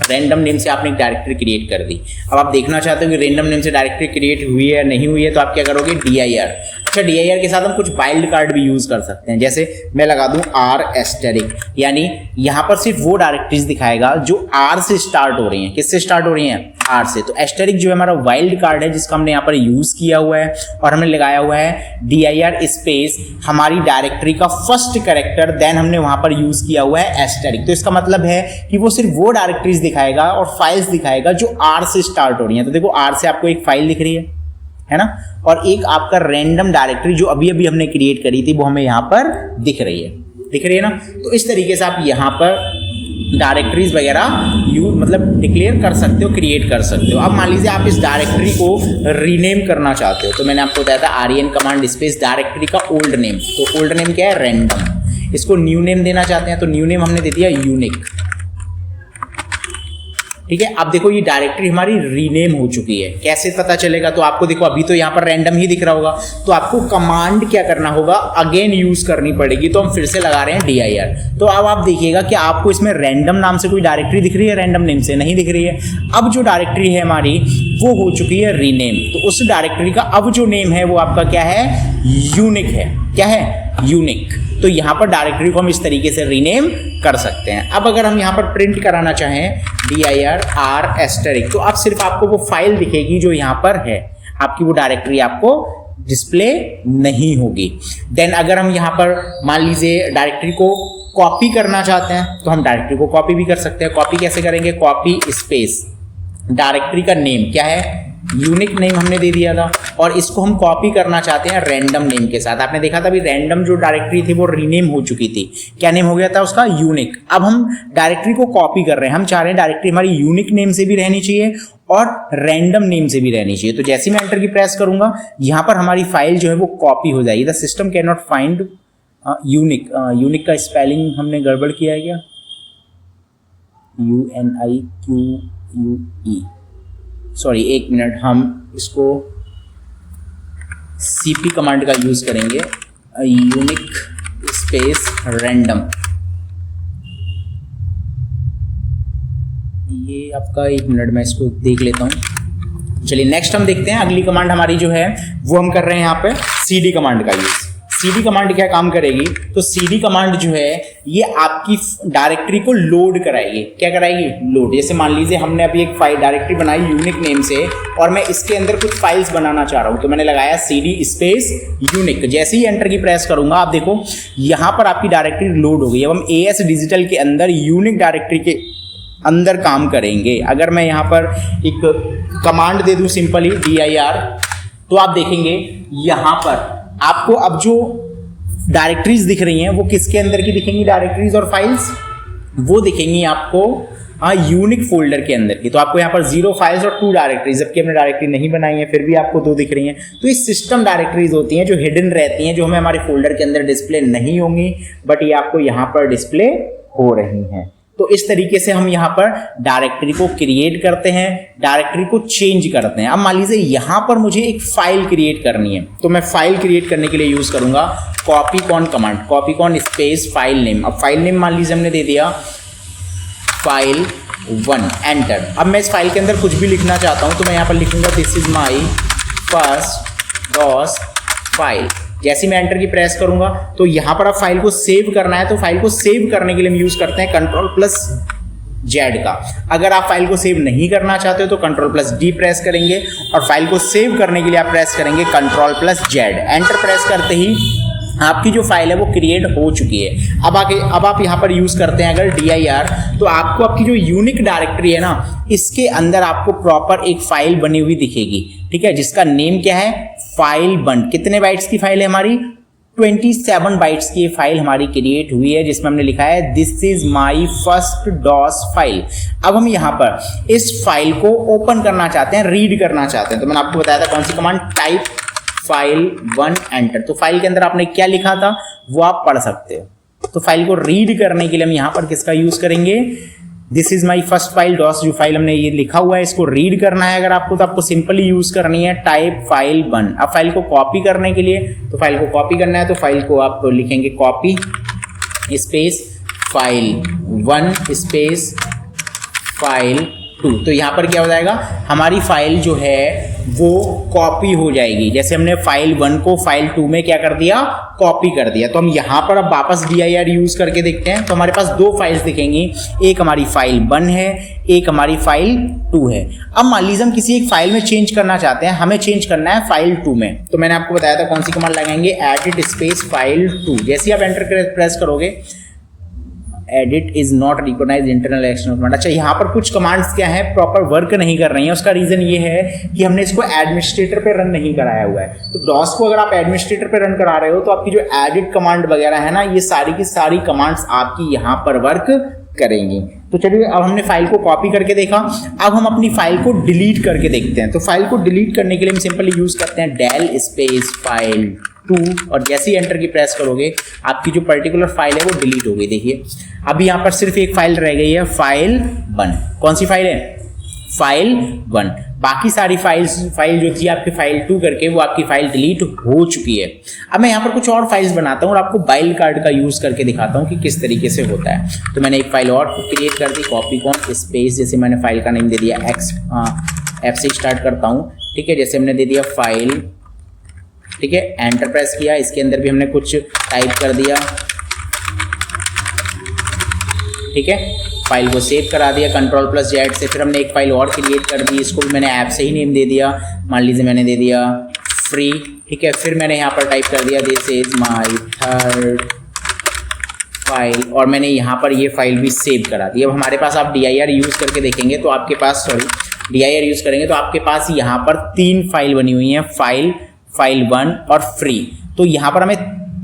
Speaker 1: रैंडम नेम से आपने एक डायरेक्टरी क्रिएट कर दी। अब आप देखना चाहते हो कि रैंडम नेम से डायरेक्टरी क्रिएट हुई है नहीं हुई है, तो आप क्या करोगे, dir। अच्छा, dir के साथ हम कुछ वाइल्ड कार्ड भी यूज कर सकते हैं। जैसे मैं लगा दूं r*, यानी यहाँ पर सिर्फ वो डायरेक्टरीज दिखाएगा जो r से स्टार्ट हो रही हैं। किससे स्टार्ट हो रही हैं, r से। तो एस्टेरिक जो है हमारा वाइल्ड कार्ड है जिसका हमने यहाँ पर यूज किया हुआ है, और हमने लगाया हुआ है dir स्पेस हमारी डायरेक्टरी का फर्स्ट कैरेक्टर, देन हमने वहां पर यूज किया हुआ है एस्टेरिक। तो इसका मतलब है कि वो सिर्फ वो डायरेक्टरीज दिखाएगा और फाइल्स दिखाएगा जो r से स्टार्ट हो रही हैं। तो देखो r से आपको एक फाइल दिख रही है ना, और एक आपका रैंडम डायरेक्टरी जो अभी अभी हमने क्रिएट करी थी वो हमें यहाँ पर दिख रही है ना। तो इस तरीके से आप यहाँ पर डायरेक्टरीज वगैरह मतलब डिक्लेयर कर सकते हो, क्रिएट कर सकते हो। अब मान लीजिए आप इस डायरेक्टरी को रीनेम करना चाहते हो, तो मैंने आपको बताया था REN कमांड स्पेस डायरेक्टरी का ओल्ड नेम। तो ओल्ड नेम क्या है, रैंडम। इसको न्यू नेम देना चाहते हैं तो न्यू नेम हमने दे दिया यूनिक, ठीक है। अब देखो ये डायरेक्टरी हमारी रीनेम हो चुकी है। कैसे पता चलेगा, तो आपको देखो अभी तो यहाँ पर रैंडम ही दिख रहा होगा, तो आपको कमांड क्या करना होगा, अगेन यूज करनी पड़ेगी। तो हम फिर से लगा रहे हैं dir। तो अब आप देखिएगा कि आपको इसमें रैंडम नाम से कोई डायरेक्टरी दिख रही है, रैंडम नेम से नहीं दिख रही है। अब जो डायरेक्टरी है हमारी वो हो चुकी है रीनेम। तो उस डायरेक्टरी का अब जो नेम है वो आपका क्या है, यूनिक है। क्या है, यूनिक। तो यहाँ पर डायरेक्टरी को हम इस तरीके से रीनेम कर सकते हैं। अब अगर हम यहाँ पर प्रिंट कराना चाहें dir r*, तो अब सिर्फ आपको वो फाइल दिखेगी जो यहाँ पर है, आपकी वो डायरेक्टरी आपको डिस्प्ले नहीं होगी। देन अगर हम यहाँ पर मान लीजिए डायरेक्टरी को कॉपी करना चाहते हैं तो हम डायरेक्टरी को कॉपी भी कर सकते हैं। कॉपी कैसे करेंगे, कॉपी स्पेस डायरेक्टरी का नेम क्या है, यूनिक नेम हमने दे दिया था, और इसको हम कॉपी करना चाहते हैं रैंडम नेम के साथ। आपने देखा था अभी रैंडम जो डायरेक्टरी थी वो रीनेम हो चुकी थी, क्या नेम हो गया था उसका, यूनिक। अब हम डायरेक्टरी को कॉपी कर रहे हैं, हम चाह रहे हैं डायरेक्टरी हमारी यूनिक नेम से भी रहनी चाहिए और रैंडम नेम से भी रहनी चाहिए। तो जैसे मैं एंटर की प्रेस करूंगा यहाँ पर हमारी फाइल जो है वो कॉपी हो जाएगी। The system can not find unique, unique का स्पेलिंग हमने गड़बड़ किया है क्या, UNIQUE, सॉरी एक मिनट, हम इसको CP कमांड का यूज करेंगे, यूनिक स्पेस रैंडम। ये आपका, एक मिनट मैं इसको देख लेता हूँ। चलिए नेक्स्ट हम देखते हैं, अगली कमांड हमारी जो है वो हम कर रहे हैं यहाँ पे CD कमांड का यूज। CD कमांड क्या काम करेगी, तो CD कमांड जो है ये आपकी डायरेक्टरी को लोड कराएगी। क्या कराएगी, लोड। जैसे मान लीजिए हमने अभी एक फाइल डायरेक्टरी बनाई यूनिक नेम से और मैं इसके अंदर कुछ फाइल्स बनाना चाह रहा हूँ, तो मैंने लगाया CD स्पेस यूनिक। जैसे ही एंटर की प्रेस करूंगा आप देखो यहाँ पर आपकी डायरेक्टरी लोड हो गई। अब हम AS डिजिटल के अंदर यूनिक डायरेक्टरी के अंदर काम करेंगे। अगर मैं यहाँ पर एक कमांड दे दूँ सिंपली dir, तो आप देखेंगे यहाँ पर आपको अब जो डायरेक्टरीज दिख रही हैं वो किसके अंदर की दिखेंगी, डायरेक्टरीज और फाइल्स, वो दिखेंगी आपको यूनिक फोल्डर के अंदर की। तो आपको यहाँ पर 0 फाइल्स और 2 डायरेक्टरीज, जबकि हमने डायरेक्टरी नहीं बनाई है फिर भी आपको 2 दिख रही हैं। तो ये सिस्टम डायरेक्टरीज होती हैं जो हिडन रहती हैं, जो हमें हमारे फोल्डर के अंदर डिस्प्ले नहीं होंगी, बट ये आपको यहाँ पर डिस्प्ले हो रही हैं। तो इस तरीके से हम यहाँ पर डायरेक्टरी को क्रिएट करते हैं, डायरेक्टरी को चेंज करते हैं। अब मान लीजिए यहाँ पर मुझे एक फाइल क्रिएट करनी है, तो मैं फाइल क्रिएट करने के लिए यूज करूंगा copycon command, copycon space file name. अब फाइल नेम मान लीजिए हमने दे दिया file1, एंटर। अब मैं इस फाइल के अंदर कुछ भी लिखना चाहता हूं, तो मैं यहाँ पर लिखूंगा this is my first DOS file. जैसे मैं एंटर की प्रेस करूंगा तो यहाँ पर आप फाइल को सेव करना है, तो फाइल को सेव करने के लिए हम यूज करते हैं Ctrl+Z का। अगर आप फाइल को सेव नहीं करना चाहते हो तो Ctrl+D प्रेस करेंगे, और फाइल को सेव करने के लिए आप प्रेस करेंगे Ctrl+Z। एंटर प्रेस करते ही आपकी जो फाइल है वो क्रिएट हो चुकी है। अब आप यहाँ पर यूज करते हैं अगर dir, तो आपको आपकी जो यूनिक डायरेक्टरी है ना, इसके अंदर आपको प्रॉपर एक फाइल बनी हुई दिखेगी, ठीक है, जिसका नेम क्या है, file1। कितने बाइट्स की फाइल है हमारी, 27 बाइट्स की फाइल हमारी क्रिएट हुई है, जिसमें हमने लिखा है this is my first DOS file. अब हम यहाँ पर इस फाइल को ओपन करना चाहते हैं, रीड करना चाहते हैं, तो मैंने आपको बताया था कौन सी कमांड, टाइप file1 एंटर। तो फाइल के अंदर आपने क्या लिखा था वो आप पढ़ सकते हो। तो फाइल को रीड करने के लिए हम यहाँ पर किसका यूज करेंगे, this is my first file DOS, जो फाइल हमने ये लिखा हुआ है इसको रीड करना है अगर आपको, तो आपको सिंपली यूज करनी है टाइप file1। अब फाइल को कॉपी करने के लिए, तो फाइल को कॉपी करना है तो फाइल को आप लिखेंगे copy space file1 space file2। तो यहाँ पर क्या हो जाएगा, हमारी फाइल जो है वो कॉपी हो जाएगी। जैसे हमने file1 को file2 में क्या कर दिया, कॉपी कर दिया। तो हम यहाँ पर अब वापस dir यूज करके देखते हैं, तो हमारे पास 2 फाइल्स दिखेंगी, एक हमारी file1 है, एक हमारी file2 है। अब मान लीजिए हम किसी एक फाइल में चेंज करना चाहते हैं, हमें चेंज करना है file2 में, तो मैंने आपको बताया था कौन सी कमांड लगाएंगे, edit स्पेस file2। जैसे ही आप एंटर प्रेस करोगे, edit is not recognize internal external command. अच्छा, यहाँ पर कुछ कमांड्स क्या है प्रॉपर वर्क नहीं कर रही हैं, उसका रीजन ये है कि हमने इसको एडमिनिस्ट्रेटर पे रन नहीं कराया हुआ है। तो डॉस को अगर आप एडमिनिस्ट्रेटर पे रन करा रहे हो तो आपकी जो एडिट कमांड वगैरह है ना, ये सारी की सारी कमांड्स आपकी यहाँ पर वर्क करेंगी। तो चलिए अब हमने फाइल को कॉपी करके देखा, अब हम अपनी फाइल को डिलीट करके देखते हैं। तो फाइल को डिलीट करने के लिए हम सिंपली यूज करते हैं del स्पेस file2, और जैसे ही एंटर की प्रेस करोगे आपकी जो पर्टिकुलर फाइल है वो डिलीट हो गई। देखिए अभी यहाँ पर सिर्फ एक फाइल रह गई है, file1। कौन सी फाइल है, file1। बाकी सारी फाइल जो थी आपकी file2 करके वो आपकी फाइल डिलीट हो चुकी है। अब मैं यहाँ पर कुछ और फाइल्स बनाता हूँ और आपको वाइल्ड कार्ड का यूज करके दिखाता हूँ कि किस तरीके से होता है। तो मैंने एक फाइल और क्रिएट कर दी, copycon स्पेस, जैसे मैंने फाइल का नेम दे दिया F से स्टार्ट करता हूँ, ठीक है, जैसे हमने दे दिया फाइल, ठीक है, एंटर प्रेस किया, इसके अंदर भी हमने कुछ टाइप कर दिया, ठीक है, फाइल को सेव करा दिया Ctrl+Z से। फिर हमने एक फाइल और क्रिएट कर दी, इसको भी मैंने ऐप से ही नेम दे दिया, मान लीजिए मैंने दे दिया फ्री, ठीक है। फिर मैंने यहाँ पर टाइप कर दिया this is my third file, और मैंने यहाँ पर ये फाइल भी सेव करा दी। अब हमारे पास आप dir यूज़ करके देखेंगे तो आपके पास dir यूज करेंगे तो आपके पास यहाँ पर 3 फाइल बनी हुई हैं, फाइल 1 और फ्री। तो यहाँ पर हमें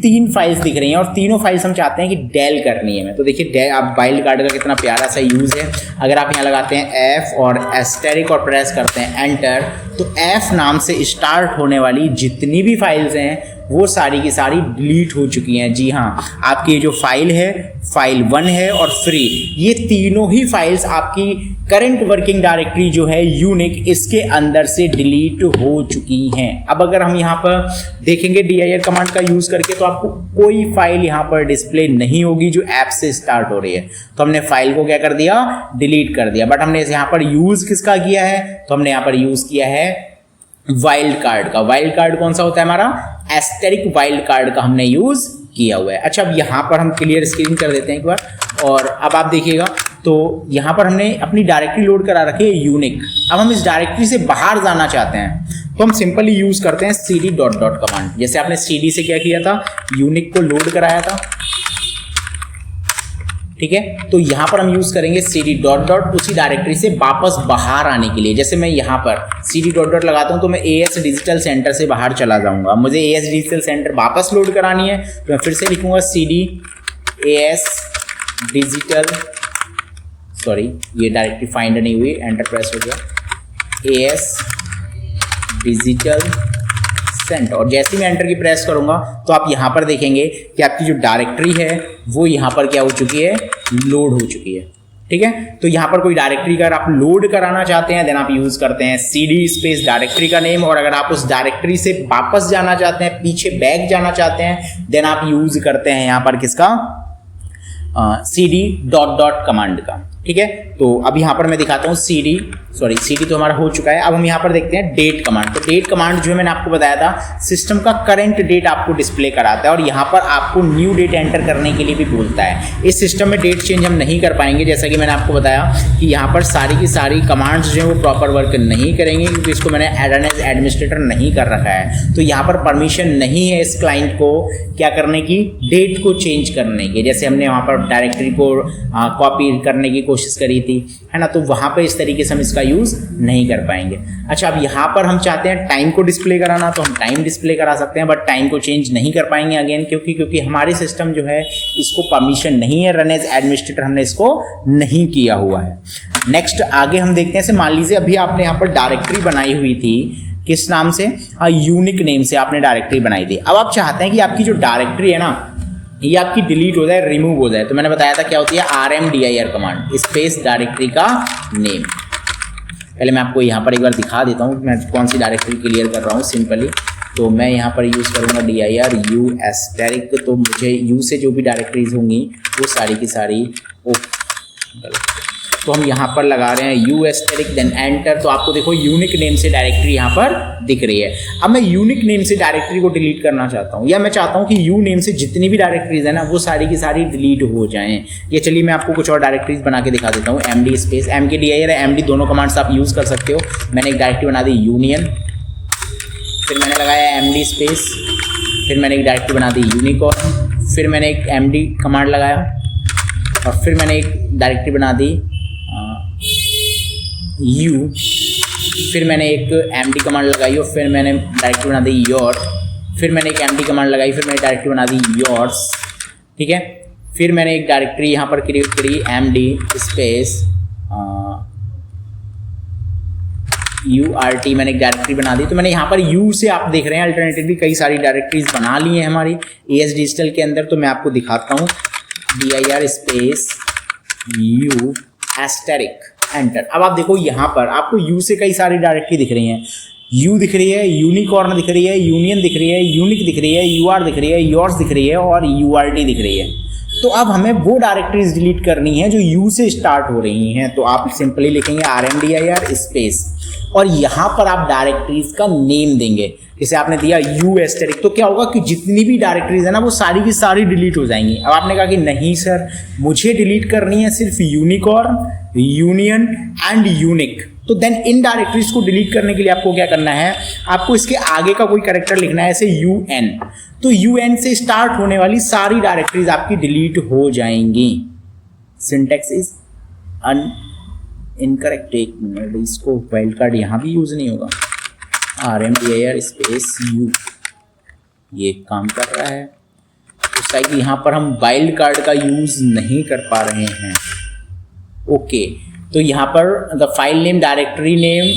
Speaker 1: 3 फाइल्स दिख रही हैं और तीनों फाइल्स हम चाहते हैं कि डेल करनी है। तो देखिए आप वाइल्ड कार्ड का कितना प्यारा सा यूज़ है। अगर आप यहाँ लगाते हैं F और एस्टेरिक और प्रेस करते हैं एंटर, तो F नाम से स्टार्ट होने वाली जितनी भी फाइल्स हैं वो सारी की सारी डिलीट हो चुकी हैं। जी हाँ, आपकी जो फाइल है, फाइल 1 है और फ्री, ये तीनों ही फाइल्स आपकी करंट वर्किंग डायरेक्टरी जो है यूनिक, इसके अंदर से डिलीट हो चुकी हैं। अब अगर हम यहाँ पर देखेंगे dir कमांड का यूज करके तो आपको कोई फाइल यहाँ पर डिस्प्ले नहीं होगी जो ऐप से स्टार्ट हो रही है। तो हमने फाइल को क्या कर दिया, डिलीट कर दिया। बट हमने यहाँ पर यूज किसका किया है, तो हमने यहाँ पर यूज किया है वाइल्ड कार्ड का। वाइल्ड कार्ड कौन सा होता है हमारा, एस्टेरिक वाइल्ड कार्ड का हमने यूज किया हुआ है। अच्छा, अब यहाँ पर हम क्लियर स्क्रीन कर देते हैं एक बार, और अब आप देखिएगा तो यहाँ पर हमने अपनी डायरेक्टरी लोड करा रखी है यूनिक। अब हम इस डायरेक्टरी से बाहर जाना चाहते हैं तो हम सिंपली यूज करते हैं cd डॉट डॉट कमांड। जैसे आपने cd से क्या किया था, यूनिक को लोड कराया था, ठीक है। तो यहाँ पर हम यूज करेंगे cd डॉट डॉट उसी डायरेक्टरी से वापस बाहर आने के लिए। जैसे मैं यहाँ पर cd डॉट डॉट लगाता हूँ तो मैं AS डिजिटल सेंटर से बाहर चला जाऊंगा। मुझे AS डिजिटल सेंटर वापस लोड करानी है तो मैं फिर से लिखूंगा cd AS डिजिटल, सॉरी ये डायरेक्टरी फाइंड नहीं हुई, एंटर प्रेस हो गया, AS डिजिटल सेंटर। और जैसे ही मैं एंटर की प्रेस करूंगा तो आप यहाँ पर देखेंगे कि आपकी जो डायरेक्टरी है वो यहाँ पर क्या हो चुकी है, लोड हो चुकी है, ठीक है। तो यहाँ पर कोई डायरेक्टरी अगर आप लोड कराना चाहते हैं देन आप यूज करते हैं cd स्पेस डायरेक्टरी का नेम, और अगर आप उस डायरेक्टरी से वापस जाना चाहते हैं, पीछे बैक जाना चाहते हैं, देन आप यूज करते हैं यहाँ पर किसका, cd डॉट डॉट कमांड का, ठीक है। तो अब यहाँ पर मैं दिखाता हूँ cd तो हमारा हो चुका है। अब हम यहाँ पर देखते हैं डेट कमांड। तो डेट कमांड जो है मैंने आपको बताया था सिस्टम का करंट डेट आपको डिस्प्ले कराता है और यहाँ पर आपको न्यू डेट एंटर करने के लिए भी बोलता है। इस सिस्टम में डेट चेंज हम नहीं कर पाएंगे, जैसा कि मैंने आपको बताया कि यहाँ पर सारी की सारी कमांड्स जो है वो प्रॉपर वर्क नहीं करेंगे क्योंकि इसको मैंने रन एज एडमिनिस्ट्रेटर नहीं कर रखा है। तो यहाँ पर परमिशन नहीं है इस क्लाइंट को क्या करने की, डेट को चेंज करने की। जैसे हमने वहाँ पर डायरेक्टरी को कॉपी करने की कोशिश करी थी, है ना, तो वहाँ पर इस तरीके से हम इसका यूज नहीं कर पाएंगे। अच्छा, अब यहाँ पर हम चाहते हैं टाइम को डिस्प्ले कराना तो हम टाइम डिस्प्ले करा सकते हैं, बट टाइम को चेंज नहीं कर पाएंगे अगेन क्योंकि हमारे सिस्टम जो है इसको परमिशन नहीं है, रन एज एडमिनिस्ट्रेटर हमने इसको नहीं किया हुआ है। नेक्स्ट आगे हम देखते हैं, मान लीजिए अभी आपने यहाँ पर डायरेक्टरी बनाई हुई थी, किस नाम से, यूनिक नेम से आपने डायरेक्टरी बनाई थी। अब आप चाहते हैं कि आपकी जो डायरेक्टरी है ना ये आपकी डिलीट हो जाए, रिमूव हो जाए। तो मैंने बताया था क्या होती है, rmdir कमांड स्पेस डायरेक्टरी का नेम। पहले मैं आपको यहाँ पर एक बार दिखा देता हूँ मैं कौन सी डायरेक्टरी क्लियर कर रहा हूँ सिंपली। तो मैं यहाँ पर यूज़ करूँगा dir u एस्टेरिक। तो मुझे u से जो भी डायरेक्टरीज होंगी वो सारी की सारी तो हम यहाँ पर लगा रहे हैं u एस्टेरिक देन एंटर। तो आपको देखो यूनिक नेम से डायरेक्टरी यहाँ पर दिख रही है। अब मैं यूनिक नेम से डायरेक्टरी को डिलीट करना चाहता हूँ, या मैं चाहता हूँ कि u नेम से जितनी भी डायरेक्टरीज है ना वो सारी की सारी डिलीट हो जाएं। ये चलिए मैं आपको कुछ और डायरेक्टरीज बना के दिखा देता हूँ। md स्पेस mkdir है, md दोनों कमांड्स आप यूज़ कर सकते हो। मैंने एक डायरेक्टरी बना दी यूनियन, फिर मैंने लगाया md स्पेस, फिर मैंने एक डायरेक्टरी बना दी यूनिकॉर्न, फिर मैंने एक md कमांड लगाया और फिर मैंने एक डायरेक्टरी बना दी u, फिर मैंने एक md कमांड लगाई और फिर मैंने डायरेक्टरी बना दी योर, फिर मैंने एक md कमांड लगाई, फिर मैंने डायरेक्टरी बना दी योर्स, ठीक है। फिर मैंने एक डायरेक्टरी यहाँ पर क्रिएट करी md स्पेस urt, मैंने एक डायरेक्टरी बना दी। तो मैंने यहाँ पर u से आप देख रहे हैं अल्टरनेटिवली कई सारी डायरेक्टरीज बना ली हैं हमारी AS डिजिटल के अंदर। तो मैं आपको दिखाता हूँ dir space u asterisk enter. अब आप देखो यहाँ पर आपको u से कई सारी डायरेक्टरी दिख रही हैं। u दिख रही है, यूनिकॉर्न दिख रही है, यूनियन दिख रही है, यूनिक दिख रही है, ur दिख रही है, योर्स दिख रही है और urt दिख रही है। तो अब हमें वो डायरेक्टरीज डिलीट करनी है जो u से स्टार्ट हो रही हैं। तो आप सिंपली लिखेंगे rmdir स्पेस और यहाँ पर आप डायरेक्टरीज का नेम देंगे। जैसे आपने दिया u एस्टेरिक, तो क्या होगा कि जितनी भी डायरेक्टरीज है ना वो सारी की सारी डिलीट हो जाएंगी। अब आपने कहा कि नहीं सर, मुझे डिलीट करनी है सिर्फ यूनिकॉर्न, यूनियन एंड यूनिक। तो देन इन डायरेक्टरीज को डिलीट करने के लिए आपको क्या करना है, आपको इसके आगे का कोई कैरेक्टर लिखना है, जैसे un। तो un से स्टार्ट होने वाली सारी डायरेक्टरीज आपकी डिलीट हो जाएंगी। सिंटैक्स इज इनकरेक्ट, एक मिनट, इसको वाइल्ड कार्ड यहाँ भी यूज़ नहीं होगा, RMDIR स्पेस U ये काम कर रहा है। उसका कि यहाँ पर हम वाइल्ड कार्ड का यूज़ नहीं कर पा रहे हैं। ओके, तो यहाँ पर the file name, directory name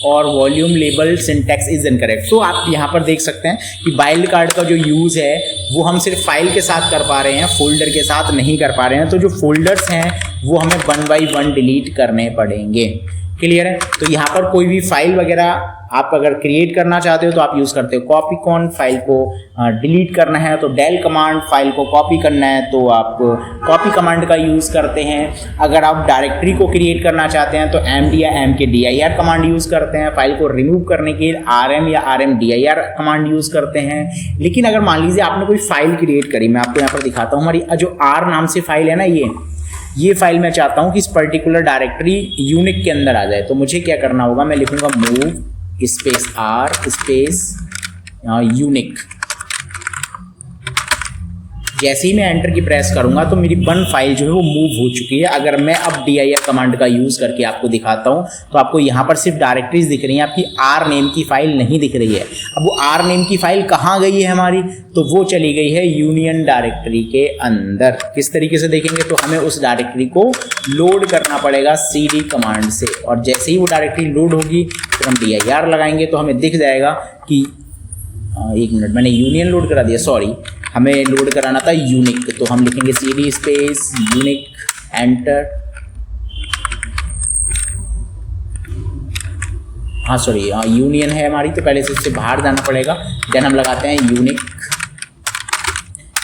Speaker 1: और volume label syntax is incorrect. तो आप यहाँ पर देख सकते हैं कि वाइल्ड कार्ड का जो यूज़ है वो हम सिर्फ फाइल के साथ कर पा रहे हैं, फोल्डर के साथ नहीं कर पा रहे हैं। तो जो फोल्डर्स हैं वो हमें 1 बाई 1 डिलीट करने पड़ेंगे। क्लियर है? तो यहाँ पर कोई भी फाइल वगैरह आप अगर क्रिएट करना चाहते हो तो आप यूज़ करते हो कॉपीकॉन, फाइल को डिलीट करना है तो डेल कमांड, फाइल को कॉपी करना है तो आप कॉपी कमांड का यूज़ करते हैं। अगर आप डायरेक्टरी को क्रिएट करना चाहते हैं तो MD या MKDIR कमांड यूज़ करते हैं। फाइल को रिमूव करने के लिए RM या RMDIR कमांड यूज़ करते हैं। लेकिन अगर मान लीजिए आपने कोई फाइल क्रिएट करी, मैं आपको यहाँ पर दिखाता हूँ, हमारी जो R नाम से फाइल है ना, ये फाइल मैं चाहता हूँ कि इस पर्टिकुलर डायरेक्टरी यूनिक के अंदर आ जाए। तो मुझे क्या करना होगा, मैं लिखूँगा move space R space unique. जैसे ही मैं एंटर की प्रेस करूंगा तो मेरी 1 फाइल जो है वो मूव हो चुकी है। अगर मैं अब DIR कमांड का यूज़ करके आपको दिखाता हूं तो आपको यहाँ पर सिर्फ डायरेक्टरीज दिख रही हैं, आपकी R नेम की फाइल नहीं दिख रही है। अब वो R नेम की फाइल कहाँ गई है हमारी, तो वो चली गई है यूनियन डायरेक्टरी के अंदर। किस तरीके से देखेंगे, तो हमें उस डायरेक्टरी को लोड करना पड़ेगा CD कमांड से, और जैसे ही वो डायरेक्टरी लोड होगी तो हम DIR लगाएंगे तो हमें दिख जाएगा कि 1 मिनट, मैंने यूनियन लोड करा दिया, सॉरी, हमें लोड कराना था यूनिक। तो हम लिखेंगे CD स्पेस यूनिक, एंटर। हाँ सॉरी, यूनियन है हमारी तो पहले से इससे बाहर जाना पड़ेगा। देन हम लगाते हैं यूनिक,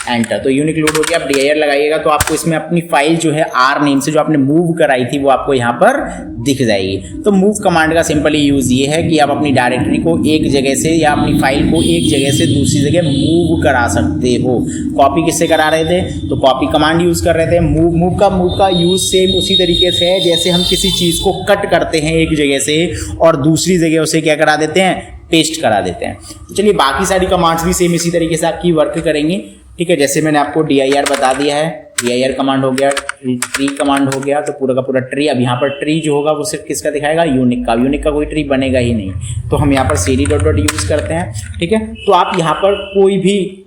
Speaker 1: एंटर। तो यूनिक लोड हो गया। आप DIR लगाइएगा तो आपको इसमें अपनी फाइल जो है R नेम से जो आपने मूव कराई थी वो आपको यहाँ पर दिख जाएगी। तो मूव कमांड का सिंपली यूज़ ये है कि आप अपनी डायरेक्टरी को एक जगह से या अपनी फाइल को एक जगह से दूसरी जगह मूव करा सकते हो। कॉपी किससे करा रहे थे, तो कॉपी कमांड यूज़ कर रहे थे। मूव का यूज़ सेम उसी तरीके से है जैसे हम किसी चीज़ को कट करते हैं एक जगह से और दूसरी जगह उसे क्या करा देते हैं, पेस्ट करा देते हैं। तो चलिए बाकी सारी कमांड्स भी सेम इसी तरीके से आपकी वर्क करेंगी। ठीक है, जैसे मैंने आपको DIR बता दिया है, DIR कमांड हो गया, ट्री कमांड हो गया, तो पूरा का पूरा ट्री। अब यहाँ पर ट्री जो होगा वो सिर्फ किसका दिखाएगा, यूनिक का। यूनिक का कोई ट्री बनेगा ही नहीं, तो हम यहाँ पर CD डॉट यूज़ करते हैं। ठीक है, तो आप यहाँ पर कोई भी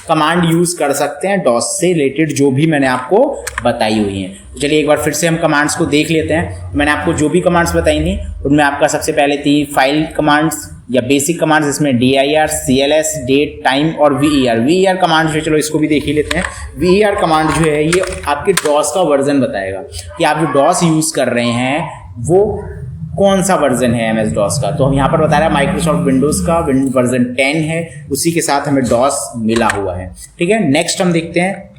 Speaker 1: कमांड यूज़ कर सकते हैं DOS से रिलेटेड जो भी मैंने आपको बताई हुई हैं। तो चलिए एक बार फिर से हम कमांड्स को देख लेते हैं। मैंने आपको जो भी कमांड्स बताई थी उनमें आपका सबसे पहले थी फाइल कमांड्स या बेसिक कमांड्स, जिसमें DIR, CLS, डेट, टाइम और VER कमांड जो है, चलो इसको भी देख ही लेते हैं। VER कमांड जो है ये आपके DOS का वर्जन बताएगा कि आप जो DOS यूज़ कर रहे हैं वो कौन सा वर्जन है MS DOS का। तो हम यहाँ पर बता रहे हैं माइक्रोसॉफ्ट विंडोज़ का वर्जन 10 है, उसी के साथ हमें DOS मिला हुआ है। ठीक है, नेक्स्ट हम देखते हैं।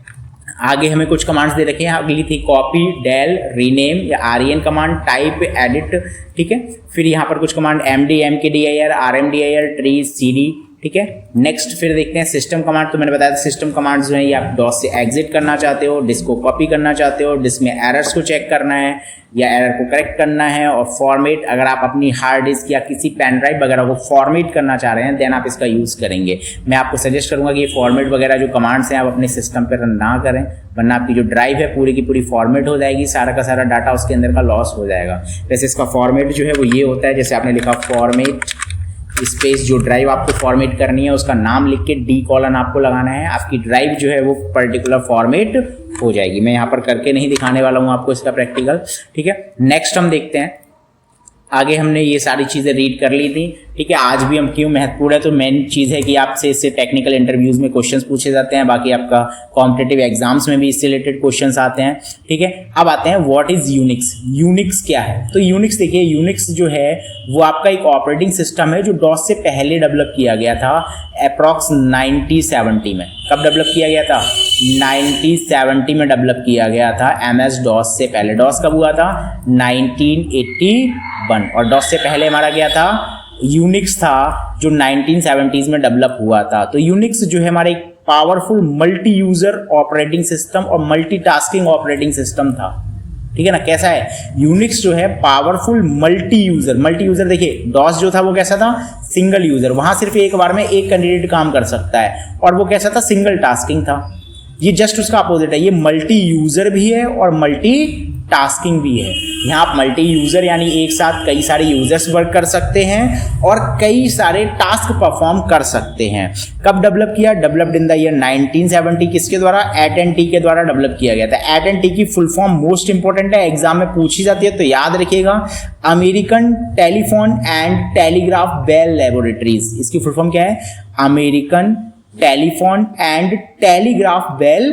Speaker 1: आगे हमें कुछ कमांड्स दे रखे हैं। अगली थी कॉपी, डेल, रीनेम या REN कमांड, टाइप, एडिट। ठीक है, फिर यहाँ पर कुछ command MD, MKDIR, RMDIR, tree, CD। ठीक है, नेक्स्ट फिर देखते हैं सिस्टम कमांड। तो मैंने बताया था सिस्टम कमांड जो है ये आप DOS से एग्जिट करना चाहते हो, डिस्क को कॉपी करना चाहते हो, डिस्क में एरर्स को चेक करना है या एरर को करेक्ट करना है, और फॉर्मेट, अगर आप अपनी हार्ड डिस्क या किसी पेन ड्राइव वगैरह को फॉर्मेट करना चाह रहे हैं देन आप इसका यूज़ करेंगे। मैं आपको सजेस्ट करूंगा कि ये फॉर्मेट वगैरह जो कमांड्स हैं आप अपने सिस्टम पर रन ना करें, वरना आपकी जो ड्राइव है पूरी की पूरी फॉर्मेट हो जाएगी, सारा का सारा डाटा उसके अंदर का लॉस हो जाएगा। वैसे इसका फॉर्मेट जो है वो ये होता है, जैसे आपने लिखा फॉर्मेट स्पेस, जो ड्राइव आपको फॉर्मेट करनी है उसका नाम लिख के D कॉलन आपको लगाना है, आपकी ड्राइव जो है वो पर्टिकुलर फॉर्मेट हो जाएगी। मैं यहाँ पर करके नहीं दिखाने वाला हूँ आपको इसका प्रैक्टिकल। ठीक है, नेक्स्ट हम देखते हैं। आगे हमने ये सारी चीज़ें रीड कर ली थी। ठीक है, आज भी हम क्यों महत्वपूर्ण है, तो मेन चीज़ है कि आपसे इससे टेक्निकल इंटरव्यूज़ में क्वेश्चंस पूछे जाते हैं, बाकी आपका कॉम्पिटिटिव एग्जाम्स में भी इससे रिलेटेड क्वेश्चंस आते हैं। ठीक है, अब आते हैं व्हाट इज़ यूनिक्स। यूनिक्स क्या है, तो यूनिक्स देखिए, यूनिक्स जो है वो आपका एक ऑपरेटिंग सिस्टम है जो DOS से पहले डेवलप किया गया था अप्रॉक्स 1970 में। कब डेवलप किया गया था, 1970 में डेवलप किया गया था MS DOS से पहले। DOS कब हुआ था, 1981, और DOS से पहले हमारा गया था यूनिक्स था जो 1970s में डेवलप हुआ था। तो यूनिक्स जो है हमारा एक powerful multi user operating system और मल्टीटास्किंग ऑपरेटिंग सिस्टम था। ठीक है ना, कैसा है यूनिक्स जो है, पावरफुल मल्टी यूज़र। देखिए DOS जो था वो कैसा था, सिंगल यूज़र, वहाँ सिर्फ एक बार में एक कैंडिडेट काम कर सकता है, और वो कैसा था, सिंगल टास्किंग था। ये जस्ट उसका अपोजिट है, ये मल्टी यूज़र भी है और मल्टी टास्किंग भी है। यहाँ आप मल्टी यूज़र यानी एक साथ कई सारे यूजर्स वर्क कर सकते हैं और कई सारे टास्क परफॉर्म कर सकते हैं। कब डेवलप किया? Developed in the year 1970। किसके द्वारा? AT&T के द्वारा डेवलप किया गया था। AT&T की फुल फॉर्म मोस्ट इंपॉर्टेंट है, एग्जाम में पूछी जाती है तो याद रखिएगा, American Telephone and Telegraph Bell Laboratories. इसकी फुल फॉर्म क्या है? American Telephone and Telegraph Bell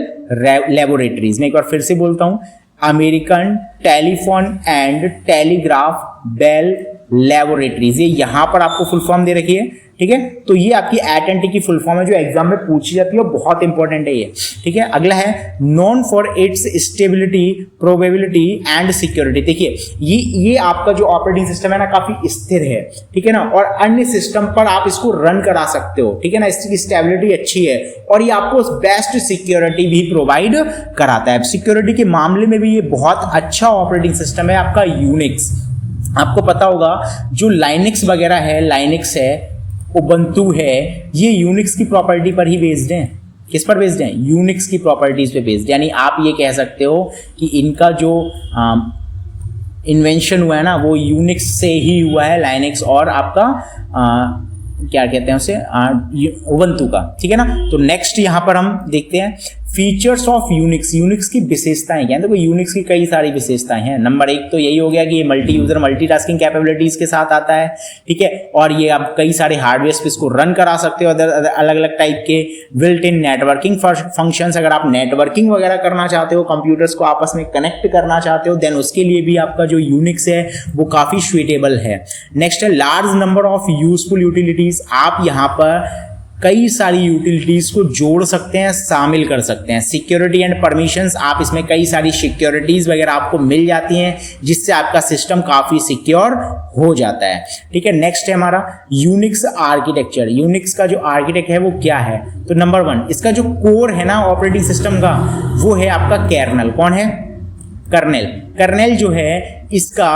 Speaker 1: Laboratories. मैं एक बार फिर से बोलता हूं, American Telephone and Telegraph Bell Laboratories. ये यहां पर आपको फुल फॉर्म दे रखी है, ठीक है। तो ये आपकी AT&T की फुल फॉर्म है जो एग्जाम में पूछी जाती है और बहुत इंपॉर्टेंट है ये, ठीक है। अगला है known for its stability, probability and security. देखिए ये आपका जो ऑपरेटिंग सिस्टम है ना काफी स्थिर है, ठीक है ना, और अन्य सिस्टम पर आप इसको रन करा सकते हो, ठीक है ना। इसकी स्टेबिलिटी अच्छी है और ये आपको बेस्ट सिक्योरिटी भी प्रोवाइड कराता है। सिक्योरिटी के मामले में भी ये बहुत अच्छा ऑपरेटिंग सिस्टम है आपका यूनिक्स। आपको पता होगा जो लाइनक्स वगैरह है, लाइनक्स है, उबंटू है, ये यूनिक्स की प्रॉपर्टी पर ही बेस्ड हैं। किस पर बेस्ड हैं? यूनिक्स की प्रॉपर्टीज पे बेस्ड। यानी आप ये कह सकते हो कि इनका जो इन्वेंशन हुआ है ना वो यूनिक्स से ही हुआ है, लाइनक्स और आपका क्या कहते हैं उसे, उबंटू का, ठीक है ना। तो नेक्स्ट यहाँ पर हम देखते हैं फीचर्स ऑफ यूनिक्स। यूनिक्स की विशेषताएं क्या है? देखो यूनिक्स की कई सारी विशेषताएं हैं। नंबर 1 तो यही हो गया कि ये मल्टी यूजर मल्टीटास्किंग कैपेबिलिटीज के साथ आता है, ठीक है, और ये आप कई सारे हार्डवेयर पे इसको रन करा सकते हो, अलग अलग टाइप के बिल्ट इन नेटवर्किंग फंक्शंस। अगर आप नेटवर्किंग वगैरह करना चाहते हो, कंप्यूटर्स को आपस में कनेक्ट करना चाहते हो, देन उसके लिए भी आपका जो यूनिक्स है वो काफी सुइटेबल है। नेक्स्ट है large number of useful utilities. आप यहाँ पर कई सारी यूटिलिटीज को जोड़ सकते हैं, शामिल कर सकते हैं। सिक्योरिटी एंड परमिशंस, आप इसमें कई सारी सिक्योरिटीज वगैरह आपको मिल जाती हैं जिससे आपका सिस्टम काफी सिक्योर हो जाता है, ठीक है। नेक्स्ट है हमारा यूनिक्स आर्किटेक्चर। यूनिक्स का जो आर्किटेक्ट है वो क्या है? तो नंबर 1 इसका जो कोर है ना ऑपरेटिंग सिस्टम का वो है आपका कर्नेल। कौन है? कर्नेल। कर्नेल जो है इसका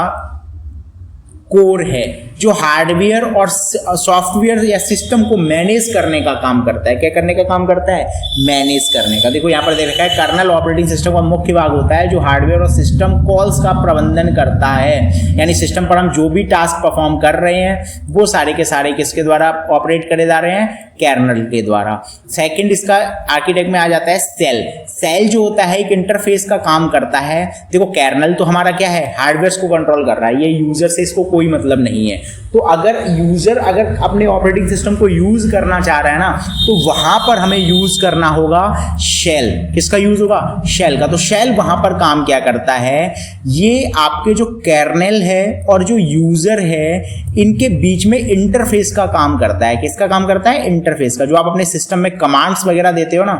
Speaker 1: कोर है जो हार्डवेयर और सॉफ्टवेयर या सिस्टम को मैनेज करने का काम करता है। क्या करने का काम करता है? मैनेज करने का। देखो यहाँ पर दे रखा है कर्नल ऑपरेटिंग सिस्टम का मुख्य भाग होता है जो हार्डवेयर और सिस्टम कॉल्स का प्रबंधन करता है। यानी सिस्टम पर हम जो भी टास्क परफॉर्म कर रहे हैं वो सारे के सारे किसके द्वारा ऑपरेट करे जा रहे हैं? कर्नल के द्वारा। सेकंड इसका आर्किटेक्ट में आ जाता है सेल। सेल जो होता है एक इंटरफेस का काम करता है। देखो कर्नल तो हमारा क्या है? हार्डवेयर को कंट्रोल कर रहा है, ये यूजर से इसको कोई मतलब नहीं है। तो अगर यूजर अगर अपने ऑपरेटिंग सिस्टम को यूज करना चाह रहा है ना तो वहां पर हमें यूज करना होगा शेल। किसका यूज होगा? शेल का। तो शेल वहां पर काम क्या करता है? ये आपके जो कर्नेल है और जो यूजर है इनके बीच में इंटरफेस का काम करता है। किसका काम करता है? इंटरफेस का। जो आप अपने सिस्टम में कमांड्स वगैरह देते हो ना,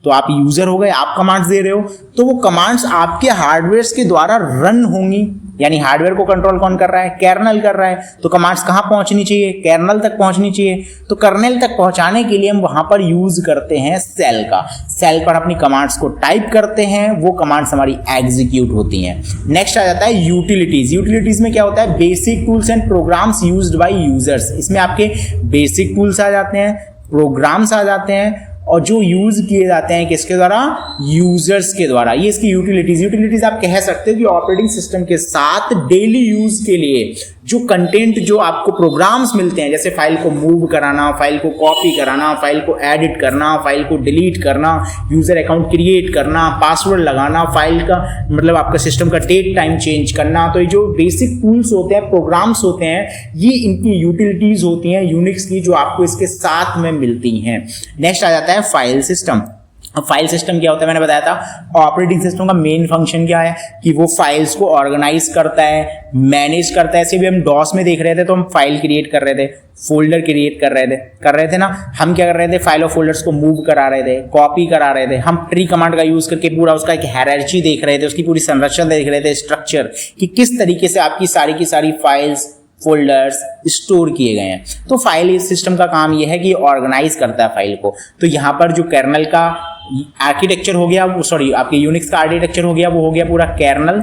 Speaker 1: तो आप यूजर हो गए, आप कमांड्स दे रहे हो, तो वो कमांड्स आपके हार्डवेयर के द्वारा रन होंगी। यानी हार्डवेयर को कंट्रोल कौन कर रहा है? कर्नल कर रहा है। तो कमांड्स कहां पहुंचनी चाहिए? कर्नल तक पहुंचनी चाहिए। तो कर्नल तक पहुंचाने के लिए हम वहां पर यूज करते हैं सेल का। सेल पर अपनी कमांड्स को टाइप करते हैं, वो कमांड्स हमारी एग्जीक्यूट होती हैं। नेक्स्ट आ जाता है यूटिलिटीज। यूटिलिटीज में क्या होता है? Basic tools and programs used by users. इसमें आपके बेसिक टूल्स आ जाते हैं, प्रोग्राम्स आ जाते हैं और जो यूज किए जाते हैं किसके द्वारा? यूजर्स के द्वारा। ये इसकी यूटिलिटीज। यूटिलिटीज आप कह सकते हो कि ऑपरेटिंग सिस्टम के साथ डेली यूज के लिए जो कंटेंट जो आपको प्रोग्राम्स मिलते हैं, जैसे फाइल को मूव कराना, फाइल को कॉपी कराना, फाइल को एडिट करना, फाइल को डिलीट करना, यूजर अकाउंट क्रिएट करना, पासवर्ड लगाना, फाइल का मतलब आपका सिस्टम का डेट टाइम चेंज करना, तो ये जो बेसिक टूल्स होते हैं, प्रोग्राम्स होते हैं, ये इनकी यूटिलिटीज होती हैं यूनिक्स की जो आपको इसके साथ में मिलती हैं। नेक्स्ट आ जाता है फाइल सिस्टम। अब फाइल सिस्टम क्या होता है? मैंने बताया था ऑपरेटिंग सिस्टम का मेन फंक्शन क्या है कि वो फाइल्स को ऑर्गेनाइज करता है, मैनेज करता है। ऐसे भी हम डॉस में देख रहे थे तो हम फाइल क्रिएट कर रहे थे, फोल्डर क्रिएट कर रहे थे ना। हम क्या कर रहे थे? फाइल और फोल्डर्स को मूव करा रहे थे, कॉपी करा रहे थे। हम ट्री कमांड का यूज करके पूरा उसका एक हायरार्ची देख रहे थे, उसकी पूरी संरचना देख रहे थे, स्ट्रक्चर कि किस तरीके से आपकी सारी की सारी फाइल्स फोल्डर्स स्टोर किए गए हैं। तो फाइल सिस्टम का काम यह है कि ऑर्गेनाइज करता है फाइल को। तो यहाँ पर जो कर्नल का आर्किटेक्चर हो गया, आपके यूनिक्स का आर्किटेक्चर हो गया, वो हो गया पूरा कर्नल।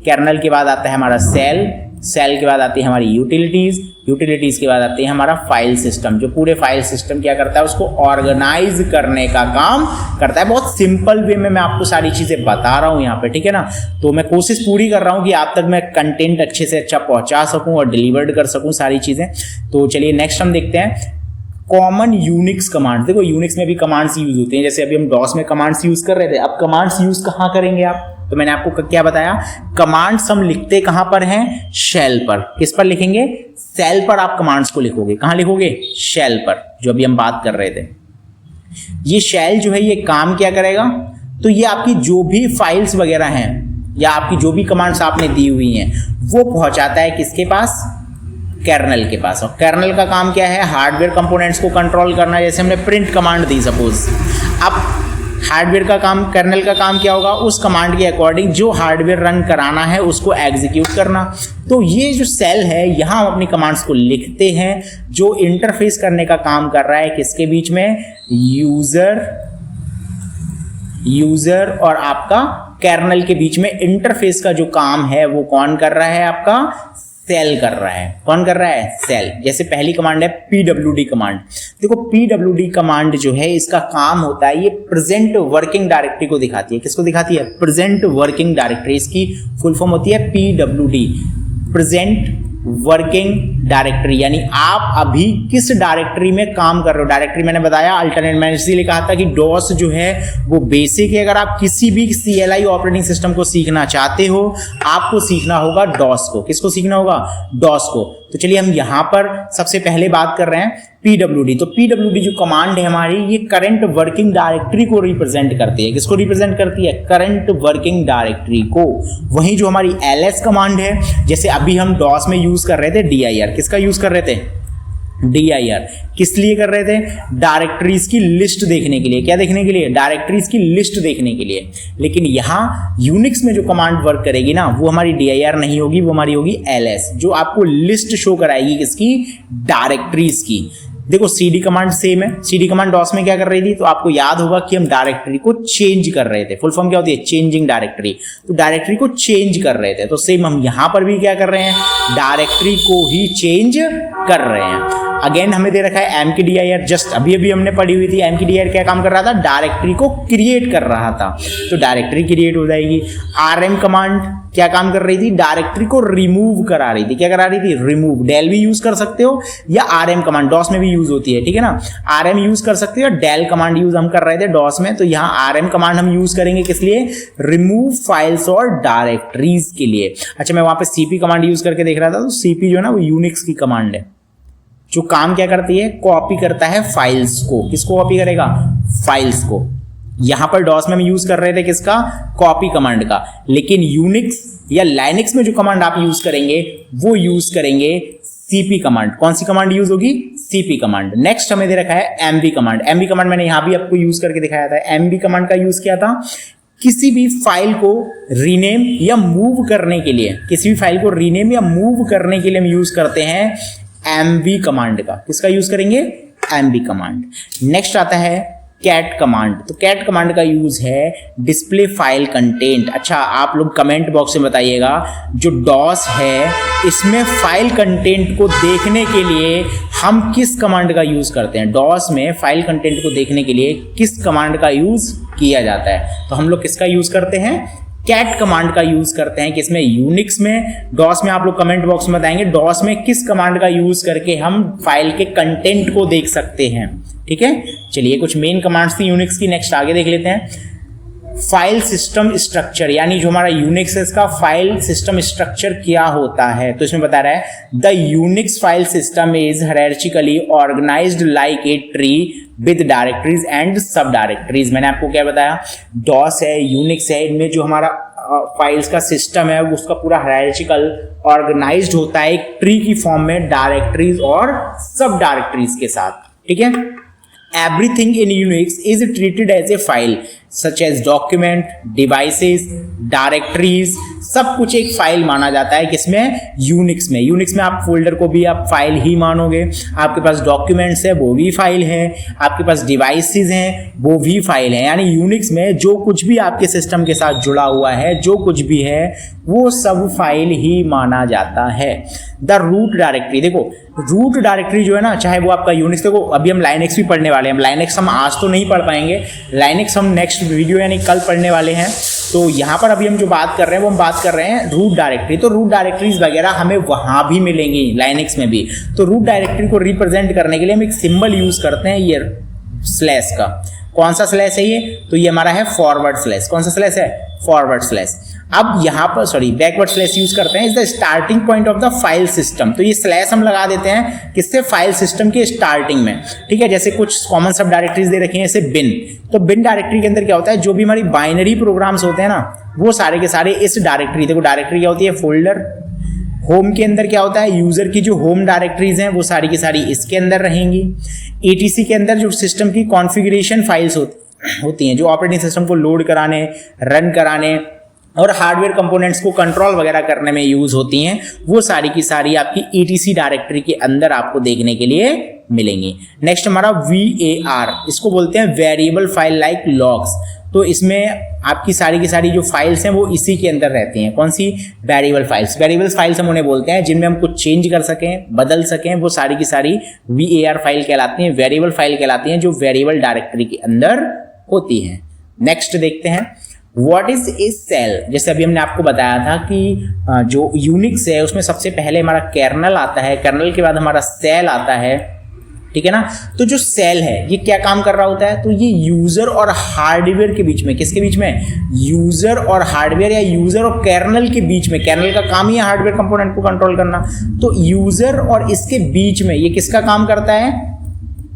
Speaker 1: कर्नल के बाद आता है हमारा सेल, सेल के बाद आती है हमारी यूटिलिटीज़, यूटिलिटीज़ के बाद आती है हमारा फाइल सिस्टम, जो पूरे फाइल सिस्टम क्या करता है, उसको ऑर्गेनाइज करने का काम करता है। बहुत सिंपल वे में मैं आपको सारी चीज़ें बता रहा हूँ यहाँ पे, ठीक है ना। तो मैं कोशिश पूरी कर रहा हूँ कि आप तक मैं कंटेंट अच्छे से अच्छा पहुँचा सकूँ और डिलीवर्ड कर सकूँ सारी चीज़ें। तो चलिए नेक्स्ट हम देखते हैं कॉमन यूनिक्स कमांड। देखो यूनिक्स में भी कमांड्स यूज होते हैं, जैसे अभी हम डॉस में कमांड्स यूज कर रहे थे, अब कमांड्स यूज कहाँ करेंगे आप, तो मैंने आपको क्या बताया, कमांड्स हम लिखते कहाँ पर हैं, शेल पर। किस पर लिखेंगे, सेल पर आप कमांड्स को लिखोगे। कहाँ लिखोगे, शेल पर, जो अभी हम बात कर रहे थे। ये शेल जो है ये काम क्या करेगा, तो ये आपकी जो भी फाइल्स वगैरह हैं या आपकी जो भी कमांड्स आपने दी हुई हैं वो पहुंचाता है किसके पास, कर्नल के पास। और कर्नल का काम क्या है, हार्डवेयर कंपोनेंट्स को कंट्रोल करना। जैसे हमने प्रिंट कमांड दी सपोज, अब हार्डवेयर का काम, कर्नल का काम क्या होगा, उस कमांड के अकॉर्डिंग जो हार्डवेयर रन कराना है उसको एग्जीक्यूट करना। तो ये जो सेल है यहाँ हम अपनी कमांड्स को लिखते हैं, जो इंटरफेस करने का काम कर रहा है किसके बीच में, यूजर और आपका कर्नल के बीच में इंटरफेस का जो काम है वो कौन कर रहा है, आपका सेल कर रहा है। कौन कर रहा है, सेल। जैसे पहली कमांड है pwd कमांड। देखो pwd कमांड जो है इसका काम होता है, ये प्रेजेंट वर्किंग डायरेक्टरी को दिखाती है। किसको दिखाती है, प्रेजेंट वर्किंग डायरेक्टरी। इसकी फुल फॉर्म होती है pwd, प्रेजेंट वर्किंग डायरेक्टरी, यानी आप अभी किस डायरेक्टरी में काम कर रहे हो। डायरेक्टरी मैंने बताया अल्टरनेट, मैंने इसीलिए कहा था कि डॉस जो है वो बेसिक है। अगर आप किसी भी CLI ऑपरेटिंग सिस्टम को सीखना चाहते हो, आपको सीखना होगा डॉस को। किसको सीखना होगा, डॉस को। तो चलिए हम यहां पर सबसे पहले बात कर रहे हैं pwd। तो pwd जो कमांड है हमारी, ये करंट वर्किंग डायरेक्टरी को रिप्रेजेंट करती है। किसको रिप्रेजेंट करती है, करंट वर्किंग डायरेक्टरी को। वहीं जो हमारी ls कमांड है, जैसे अभी हम डॉस में यूज कर रहे थे dir, किसका यूज कर रहे थे, dir। किस लिए कर रहे थे, डायरेक्टरीज की लिस्ट देखने के लिए। क्या देखने के लिए, डायरेक्टरीज की लिस्ट देखने के लिए। लेकिन यहाँ यूनिक्स में जो कमांड वर्क करेगी ना, वो हमारी dir नहीं होगी, वो हमारी होगी ls, जो आपको लिस्ट शो कराएगी किसकी, डायरेक्टरीज की। देखो cd कमांड सेम है। cd कमांड डॉस में क्या कर रही थी, तो आपको याद होगा कि हम डायरेक्टरी को चेंज कर रहे थे। फुल फॉर्म क्या होती है, चेंजिंग डायरेक्टरी। तो डायरेक्टरी को चेंज कर रहे थे, तो सेम हम यहां पर भी क्या कर रहे हैं, डायरेक्टरी को ही चेंज कर रहे हैं। अगेन हमें दे रखा है mkdir, जस्ट अभी अभी हमने पढ़ी हुई थी। mkdir क्या काम कर रहा था, डायरेक्टरी को क्रिएट कर रहा था, तो डायरेक्टरी क्रिएट हो जाएगी। rm कमांड क्या काम कर रही थी, डायरेक्टरी को रिमूव करा रही थी। क्या करा रही थी, रिमूव। डेल भी यूज कर सकते हो या rm कमांड, डॉस में भी यूज होती है, ठीक है ना। rm यूज कर सकते हो, डेल कमांड यूज हम कर रहे थे डॉस में, तो यहाँ rm कमांड हम यूज करेंगे किस लिए, रिमूव फाइल्स और डायरेक्टरीज के लिए। अच्छा, मैं वहां पे cp कमांड यूज करके देख रहा था, तो cp जो है ना वो यूनिक्स की कमांड है, जो काम क्या करती है, कॉपी करता है फाइल्स को। किसको कॉपी करेगा, फाइल्स को। यहां पर डॉस में हम यूज कर रहे थे किसका, कॉपी कमांड का। लेकिन यूनिक्स या लाइनिक्स में जो कमांड आप यूज करेंगे वो यूज करेंगे cp कमांड। कौन सी कमांड यूज होगी, cp कमांड। नेक्स्ट हमें दे रखा है mv कमांड। mv कमांड मैंने यहां भी आपको यूज करके दिखाया था। mv कमांड का यूज किया था किसी भी फाइल को रीनेम या मूव करने के लिए। किसी भी फाइल को रीनेम या मूव करने के लिए हम यूज करते हैं mv कमांड का। किसका यूज करेंगे, mv कमांड। नेक्स्ट आता है कैट कमांड। तो कैट कमांड का यूज है डिस्प्ले फाइल कंटेंट। अच्छा, आप लोग कमेंट बॉक्स में बताइएगा, जो डॉस है इसमें फाइल कंटेंट को देखने के लिए हम किस कमांड का यूज करते हैं। डॉस में फाइल कंटेंट को देखने के लिए किस कमांड का यूज किया जाता है, तो हम लोग किसका यूज करते हैं, कैट कमांड का यूज करते हैं। किसमें, यूनिक्स में। डॉस में आप लोग कमेंट बॉक्स में बताएंगे डॉस में किस कमांड का यूज करके हम फाइल के कंटेंट को देख सकते हैं, ठीक है। चलिए, कुछ मेन कमांड्स थी यूनिक्स की, नेक्स्ट आगे देख लेते हैं। फाइल सिस्टम स्ट्रक्चर, यानी जो हमारा यूनिक्स है इसका फाइल सिस्टम स्ट्रक्चर क्या होता है, तो इसमें बता रहा है the Unix file system is hierarchically organised like a tree with directories and sub directories. मैंने आपको क्या बताया, डॉस है, यूनिक्स है, इनमें जो हमारा फाइल्स का सिस्टम है उसका पूरा हायरार्चिकल ऑर्गेनाइज्ड होता है एक ट्री की फॉर्म में, डायरेक्टरीज और सब डायरेक्टरीज के साथ, ठीक है। Everything in Unix is treated as a file. Such as document, devices, directories, सब कुछ एक फाइल माना जाता है। किसमें? यूनिक्स में। यूनिक्स में आप फोल्डर को भी आप फाइल ही मानोगे। आपके पास डॉक्यूमेंट्स है वो भी फाइल है, आपके पास डिवाइसेस हैं वो भी फाइल है। यानी यूनिक्स में जो कुछ भी आपके सिस्टम के साथ जुड़ा हुआ है, जो कुछ भी है वो सब फाइल ही माना जाता है। द रूट डायरेक्टरी, देखो रूट डायरेक्टरी जो है ना, चाहे वो आपका यूनिक्स, देखो अभी हम लाइनक्स भी पढ़ने वाले हैं। लाइनक्स हम आज तो नहीं पढ़ पाएंगे, लाइनक्स हम नेक्स्ट वीडियो यानी कल पढ़ने वाले हैं। तो यहाँ पर अभी हम जो बात कर रहे हैं वो हम बात कर रहे हैं रूट डायरेक्टरी। तो रूट डायरेक्टरीज वगैरह हमें वहाँ भी मिलेंगी लाइनक्स में भी। तो रूट डायरेक्टरी को रिप्रेजेंट करने के लिए हम एक सिंबल यूज करते हैं, ये स्लैश का। कौन सा स्लैश है ये? तो ये हमारा है फॉरवर्ड स्लैश। कौन सा स्लैश है? Forward slash. अब यहाँ पर बैकवर्ड स्लैश यूज करते हैं, is the starting point of the file system. तो ये स्लैश हम लगा देते हैं किससे? फाइल सिस्टम के स्टार्टिंग में। ठीक है, जैसे कुछ कॉमन सब डायरेक्टरीज दे रखी हैं, जैसे बिन। तो बिन डायरेक्टरी के अंदर क्या होता है? जो भी हमारी बाइनरी प्रोग्राम्स होते हैं ना, वो सारे के सारे इस डायरेक्टरी, देखो डायरेक्टरी क्या होती है? फोल्डर। होम के अंदर क्या होता है? यूजर की जो होम डायरेक्टरीज हैं वो सारी की सारी इसके अंदर रहेंगी। एटीसी के अंदर जो सिस्टम की कॉन्फ़िगरेशन फाइल्स होती हैं, जो ऑपरेटिंग सिस्टम को लोड कराने, रन कराने और हार्डवेयर कंपोनेंट्स को कंट्रोल वगैरह करने में यूज होती हैं, वो सारी की सारी आपकी ईटीसी डायरेक्टरी के अंदर आपको देखने के लिए मिलेंगी। नेक्स्ट हमारा VAR, इसको बोलते हैं वेरिएबल फाइल लाइक लॉग्स। तो इसमें आपकी सारी की सारी जो फाइल्स हैं वो इसी के अंदर रहती हैं। कौन सी? Variable files. वेरिएबल फाइल्स हम उन्हें बोलते हैं जिनमें हम कुछ चेंज कर सकें, बदल सकें, वो सारी की सारी VAR फाइल कहलाती हैं, वेरिएबल फाइल कहलाती हैं, जो वेरिएबल डायरेक्टरी के अंदर होती हैं। नेक्स्ट देखते हैं व्हाट इज ए सेल। जैसे अभी हमने आपको बताया था कि जो यूनिक्स है उसमें सबसे पहले हमारा कर्नल आता है, कर्नल के बाद हमारा सेल आता है। ठीक है ना? तो जो सेल है ये क्या काम कर रहा होता है? तो ये यूजर और हार्डवेयर के बीच में, किसके बीच में? यूजर और हार्डवेयर या यूजर और कर्नल के बीच में। कर्नल का काम ही है हार्डवेयर कंपोनेंट को कंट्रोल करना। तो यूजर और इसके बीच में ये किसका काम करता है?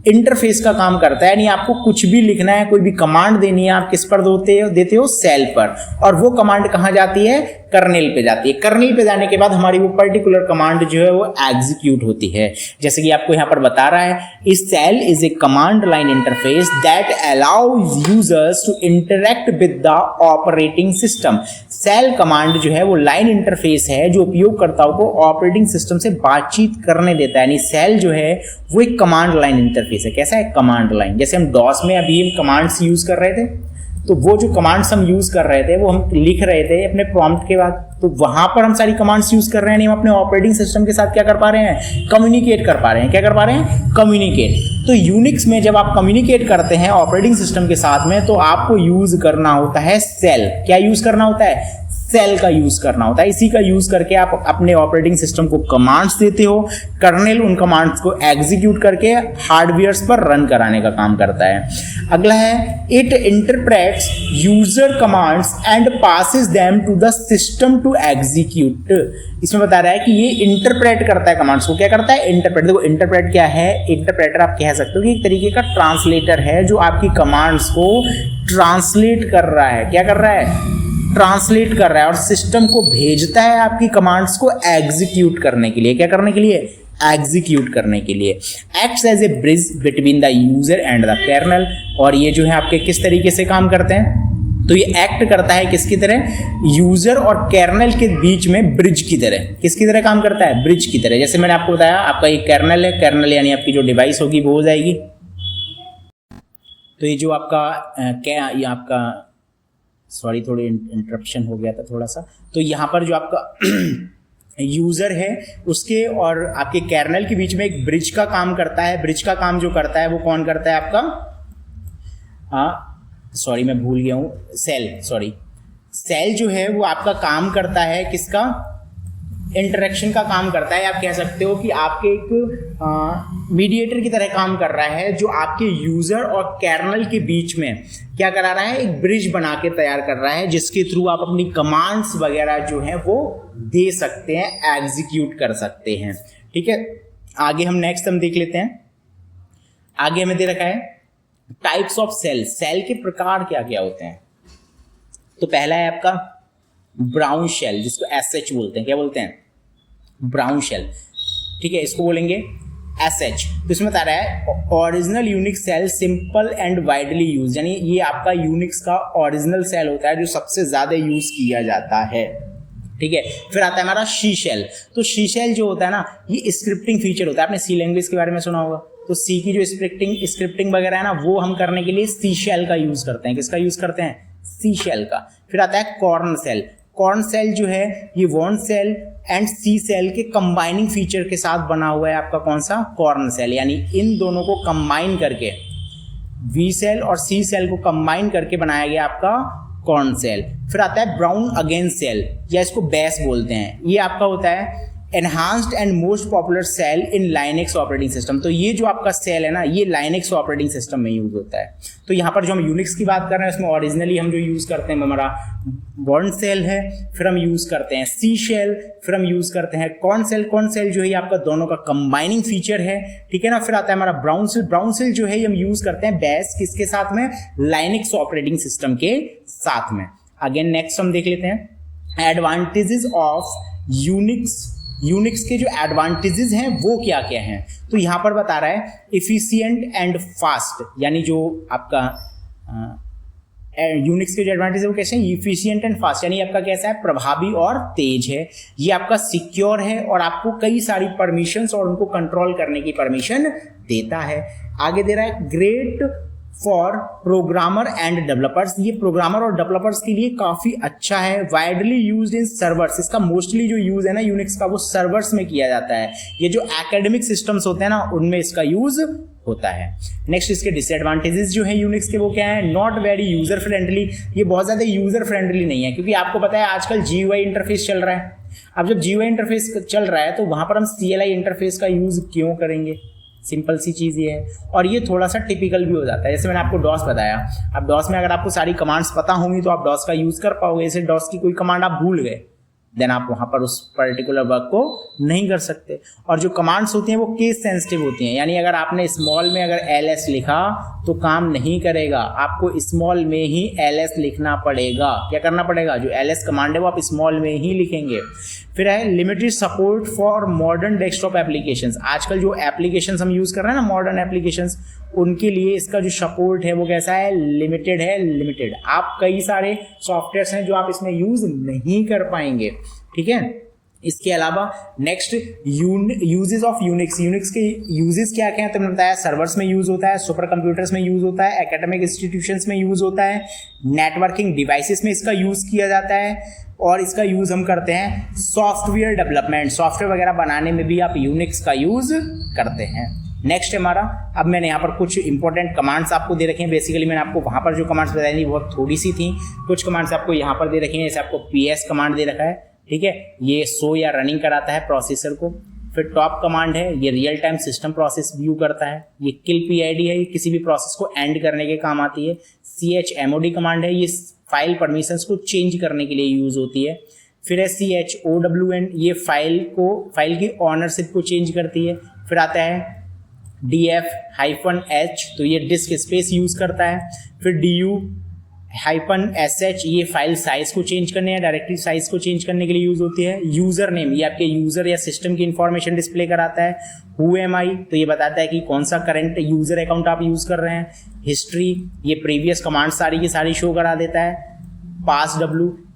Speaker 1: इंटरफेस का काम करता है। यानी आपको कुछ भी लिखना है, कोई भी कमांड देनी है, आप किस पर देते हो? सेल पर। और वो कमांड कहाँ जाती है? कर्नेल पे जाती है। कर्नेल पे जाने के बाद हमारी वो पर्टिकुलर कमांड जो है वो एग्जीक्यूट होती है। जैसे कि आपको यहाँ पर बता रहा है, इस shell is a command line interface that allows users to interact with the operating system. Shell command जो है वो लाइन इंटरफेस है जो उपयोगकर्ताओं को ऑपरेटिंग सिस्टम से बातचीत करने देता है। यानी सेल जो है वो एक कमांड लाइन इंटरफेस है। कैसा है? Command line. जैसे हम डॉस में अभी हम कमांड्स यूज कर रहे थे, तो वो जो कमांड्स हम यूज कर रहे थे वो हम लिख रहे थे अपने प्रॉम्प्ट के बाद, तो वहां पर हम सारी कमांड्स यूज कर रहे हैं। नहीं, हम अपने ऑपरेटिंग सिस्टम के साथ क्या कर पा रहे हैं? कम्युनिकेट कर पा रहे हैं। क्या कर पा रहे हैं? कम्युनिकेट। तो यूनिक्स में जब आप कम्युनिकेट करते हैं ऑपरेटिंग सिस्टम के साथ में, तो आपको यूज करना होता है सेल। क्या यूज करना होता है? सेल का यूज करना होता है। इसी का यूज करके आप अपने ऑपरेटिंग सिस्टम को कमांड्स देते हो। कर्नेल उन कमांड्स को एग्जीक्यूट करके हार्डवेयर्स पर रन कराने का काम करता है। अगला है it interprets user commands and passes them to the system to execute. इसमें बता रहा है कि ये इंटरप्रेट करता है कमांड्स को। क्या करता है? इंटरप्रेट। देखो इंटरप्रेट क्या है? इंटरप्रेटर आप कह सकते हो कि एक तरीके का ट्रांसलेटर है जो आपकी कमांड्स को ट्रांसलेट कर रहा है। क्या कर रहा है? ट्रांसलेट कर रहा है और सिस्टम को भेजता है आपकी कमांड्स को एग्जीक्यूट करने के लिए। क्या करने के लिए? एग्जीक्यूट करने के लिए। Acts as a bridge between the user and the kernel. और ये जो है आपके किस तरीके से काम करते हैं? तो ये एक्ट करता है किसकी तरह? यूजर और कर्नल के बीच में ब्रिज की तरह। किसकी तरह काम करता है? ब्रिज की तरह। जैसे मैंने आपको बताया, आपका ये कर्नल है, कर्नल यानी आपकी जो डिवाइस होगी वो हो जाएगी। तो ये जो आपका क्या, ये आपका सॉरी थोड़ी इंटरप्शन हो गया था थोड़ा सा। तो यहाँ पर जो आपका यूजर है उसके और आपके कर्नल के बीच में एक ब्रिज का काम करता है। ब्रिज का काम जो करता है वो कौन करता है? आपका सॉरी मैं भूल गया हूँ, सेल। सॉरी, सेल जो है वो आपका काम करता है किसका? इंटरेक्शन का काम करता है। आप कह सकते हो कि आपके एक मीडिएटर की तरह काम कर रहा है, जो आपके यूजर और कर्नल के बीच में क्या करा रहा है? एक ब्रिज बना के तैयार कर रहा है, जिसके थ्रू आप अपनी कमांड्स वगैरह जो है वो दे सकते हैं, एग्जीक्यूट कर सकते हैं। ठीक है, आगे हम नेक्स्ट हम देख लेते हैं। आगे हमें दे रखा है टाइप्स ऑफ सेल। सेल के प्रकार क्या क्या होते हैं? तो पहला है आपका ब्राउन शेल, जिसको SH बोलते हैं। क्या बोलते हैं? Bourne shell. ठीक है, इसको बोलेंगे SH, तो इसमें बता रहा है original Unix shell simple and widely use, यानी ये आपका यूनिक्स का ओरिजिनल सेल होता है जो सबसे ज़्यादा यूज किया जाता है। ठीक है, फिर आता है हमारा सी शेल। तो सी शेल जो होता है ना, ये स्क्रिप्टिंग फीचर होता है। आपने सी लैंग्वेज के बारे में सुना होगा, तो सी की जो स्क्रिप्टिंग वगैरह है ना, वो हम करने के लिए सी शेल का यूज करते हैं। किसका यूज करते हैं? सी शेल का। फिर आता है कॉर्न सेल। कॉर्न सेल जो है ये वॉन सेल एंड सी सेल के कंबाइनिंग फीचर के साथ बना हुआ है आपका कौन सा? Korn shell. यानी इन दोनों को कंबाइन करके, वी सेल और सी सेल को कंबाइन करके बनाया गया आपका कॉर्न सेल। फिर आता है ब्राउन अगेन सेल, या इसको बैस बोलते हैं। ये आपका होता है enhanced and most popular shell in Linux operating system. तो ये जो आपका सेल है ना, ये लाइनेक्स ऑपरेटिंग सिस्टम में यूज होता है। तो यहाँ पर जो हम यूनिक्स की बात कर रहे हैं, उसमें ओरिजिनली हम जो यूज करते हैं हमारा बॉर्न सेल है, फिर हम यूज करते हैं सी शेल, फिर हम यूज करते हैं कॉर्न सेल। कॉर्न सेल जो है आपका दोनों का कंबाइनिंग फीचर है, ठीक है ना। फिर आता है हमारा ब्राउन सेल। ब्राउन सेल जो है हम यूज करते हैं बैस किसके साथ में? लाइनेक्स ऑपरेटिंग सिस्टम के साथ में। अगेन नेक्स्ट हम देख लेते हैं एडवांटेजेस ऑफ यूनिक्स। यूनिक्स के जो एडवांटेजेस हैं वो क्या क्या हैं? तो यहाँ पर बता रहा है इफिशिएंट एंड फास्ट, यानी जो आपका यूनिक्स के जो एडवांटेज है वो कैसे हैं? इफिशिएंट एंड फास्ट, यानी आपका कैसा है? प्रभावी और तेज है। ये आपका सिक्योर है और आपको कई सारी परमिशंस और उनको कंट्रोल करने की परमिशन देता है। आगे दे रहा है great for programmer and developers. ये प्रोग्रामर और डेवलपर्स के लिए काफी अच्छा है। वाइडली यूज्ड इन सर्वर्स, इसका मोस्टली जो यूज है ना यूनिक्स का, वो सर्वर्स में किया जाता है। ये जो एकेडमिक सिस्टम्स होते हैं ना, उनमें इसका यूज होता है। नेक्स्ट इसके डिसएडवांटेजेस जो है यूनिक्स के, वो क्या है? Not very user friendly. ये बहुत ज्यादा यूजर फ्रेंडली नहीं है, क्योंकि आपको पता है आजकल GUI इंटरफेस चल रहा है। अब जब GUI इंटरफेस चल रहा है, तो वहां पर हम CLI इंटरफेस का यूज क्यों करेंगे? सिंपल सी चीज़ ये है। और ये थोड़ा सा टिपिकल भी हो जाता है। जैसे मैंने आपको डॉस बताया, अब डॉस में अगर आपको सारी कमांड्स पता होंगी तो आप डॉस का यूज़ कर पाओगे। जैसे डॉस की कोई कमांड आप भूल गए, देन आप वहाँ पर उस पर्टिकुलर वर्क को नहीं कर सकते। और जो कमांड्स होती हैं वो केस सेंसिटिव होती हैं, यानी अगर आपने स्मॉल में अगर LS लिखा तो काम नहीं करेगा, आपको स्मॉल में ही LS लिखना पड़ेगा। क्या करना पड़ेगा? जो LS कमांड है वो आप स्मॉल में ही लिखेंगे। फिर है limited support for modern desktop applications. आजकल जो एप्लीकेशंस हम यूज़ कर रहे हैं ना, मॉडर्न एप्लीकेशंस, उनके लिए इसका जो सपोर्ट है वो कैसा है? लिमिटेड है। लिमिटेड, आप कई सारे सॉफ्टवेयर्स हैं जो आप इसमें यूज़ नहीं कर पाएंगे, ठीक है। इसके अलावा next uses of Unix. Unix के यूजेस क्या क्या हैं? तो मैंने बताया सर्वर्स में यूज होता है, सुपर कंप्यूटर्स में यूज होता है, एकेडमिक इंस्टीट्यूशंस में यूज होता है, नेटवर्किंग डिवाइसेस में इसका यूज किया जाता है, और इसका यूज हम करते हैं सॉफ्टवेयर डेवलपमेंट। सॉफ्टवेयर वगैरह बनाने में भी आप यूनिक्स का यूज करते हैं। नेक्स्ट हमारा, अब मैंने यहाँ पर कुछ इंपॉर्टेंट कमांड्स आपको दे रखे हैं। बेसिकली मैंने आपको वहाँ पर जो कमांड्स बताई थी बहुत थोड़ी सी थी, कुछ कमांड्स आपको यहाँ पर दे रखे हैं। जैसे आपको PS कमांड दे रखा है, ठीक है, ये शो या रनिंग कराता है प्रोसेसर को। फिर टॉप कमांड है, ये real time system process view करता है। ये किल PID है, ये किसी भी प्रोसेस को एंड करने के काम आती है। CHMOD कमांड है, ये फाइल परमिशंस को चेंज करने के लिए यूज होती है। फिर है CHOWN, ये फाइल की ऑनरशिप को चेंज करती है। फिर आता है DF-H, तो ये डिस्क स्पेस यूज करता है। फिर DU-SH, ये फाइल साइज को चेंज करने या डायरेक्टरी साइज को चेंज करने के लिए यूज होती है। यूजर नेम, ये आपके यूजर या सिस्टम की इंफॉर्मेशन डिस्प्ले कराता है। Who am I, तो ये बताता है कि कौन सा करंट यूजर अकाउंट आप यूज कर रहे हैं। हिस्ट्री, ये प्रीवियस कमांड सारी की सारी शो करा देता है।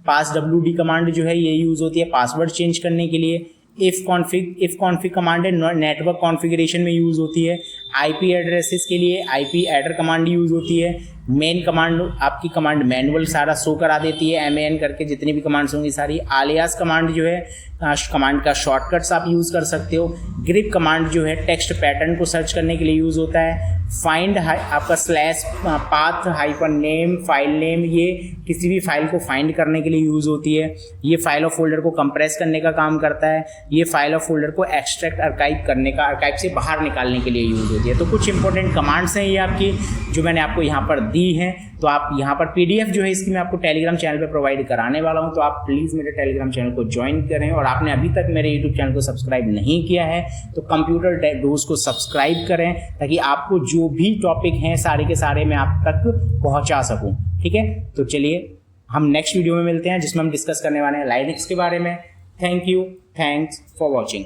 Speaker 1: PassWD कमांड जो है ये यूज होती है पासवर्ड चेंज करने के लिए। इफ कॉन्फिग कमांड है, नेटवर्क कॉन्फ़िगरेशन में यूज होती है। IP एड्रेसेस के लिए IP एडर कमांड यूज होती है। मेन कमांड, आपकी कमांड मैनुअल सारा शो करा देती है, MAN करके जितनी भी कमांड्स होंगी सारी। आलियास कमांड जो है कमांड का शॉर्टकट्स आप यूज कर सकते हो। ग्रिप कमांड जो है टेक्स्ट पैटर्न को सर्च करने के लिए यूज होता है। फाइंड आपका /path-name फाइल नेम, ये किसी भी फाइल को फाइंड करने के लिए यूज होती है। ये फाइल ऑफ फोल्डर को कंप्रेस करने का काम करता है। ये फाइल ऑफ फोल्डर को एक्सट्रैक्ट आर्काइव करने का, आर्काइव से बाहर निकालने के लिए यूज होती है। तो कुछ इंपॉर्टेंट कमांड्स हैं ये आपकी, जो मैंने आपको यहाँ पर दी हैं। तो आप यहाँ पर PDF जो है इसकी मैं आपको टेलीग्राम चैनल पे प्रोवाइड कराने वाला हूँ, तो आप प्लीज़ मेरे टेलीग्राम चैनल को ज्वाइन करें। और आपने अभी तक मेरे YouTube चैनल को सब्सक्राइब नहीं किया है तो कंप्यूटर डोज को सब्सक्राइब करें, ताकि आपको जो भी टॉपिक हैं सारे के सारे मैं आप तक पहुँचा सकूँ, ठीक है। तो चलिए हम नेक्स्ट वीडियो में मिलते हैं, जिसमें हम डिस्कस करने वाले हैं लाइनक्स के बारे में। Thank you, thanks for watching.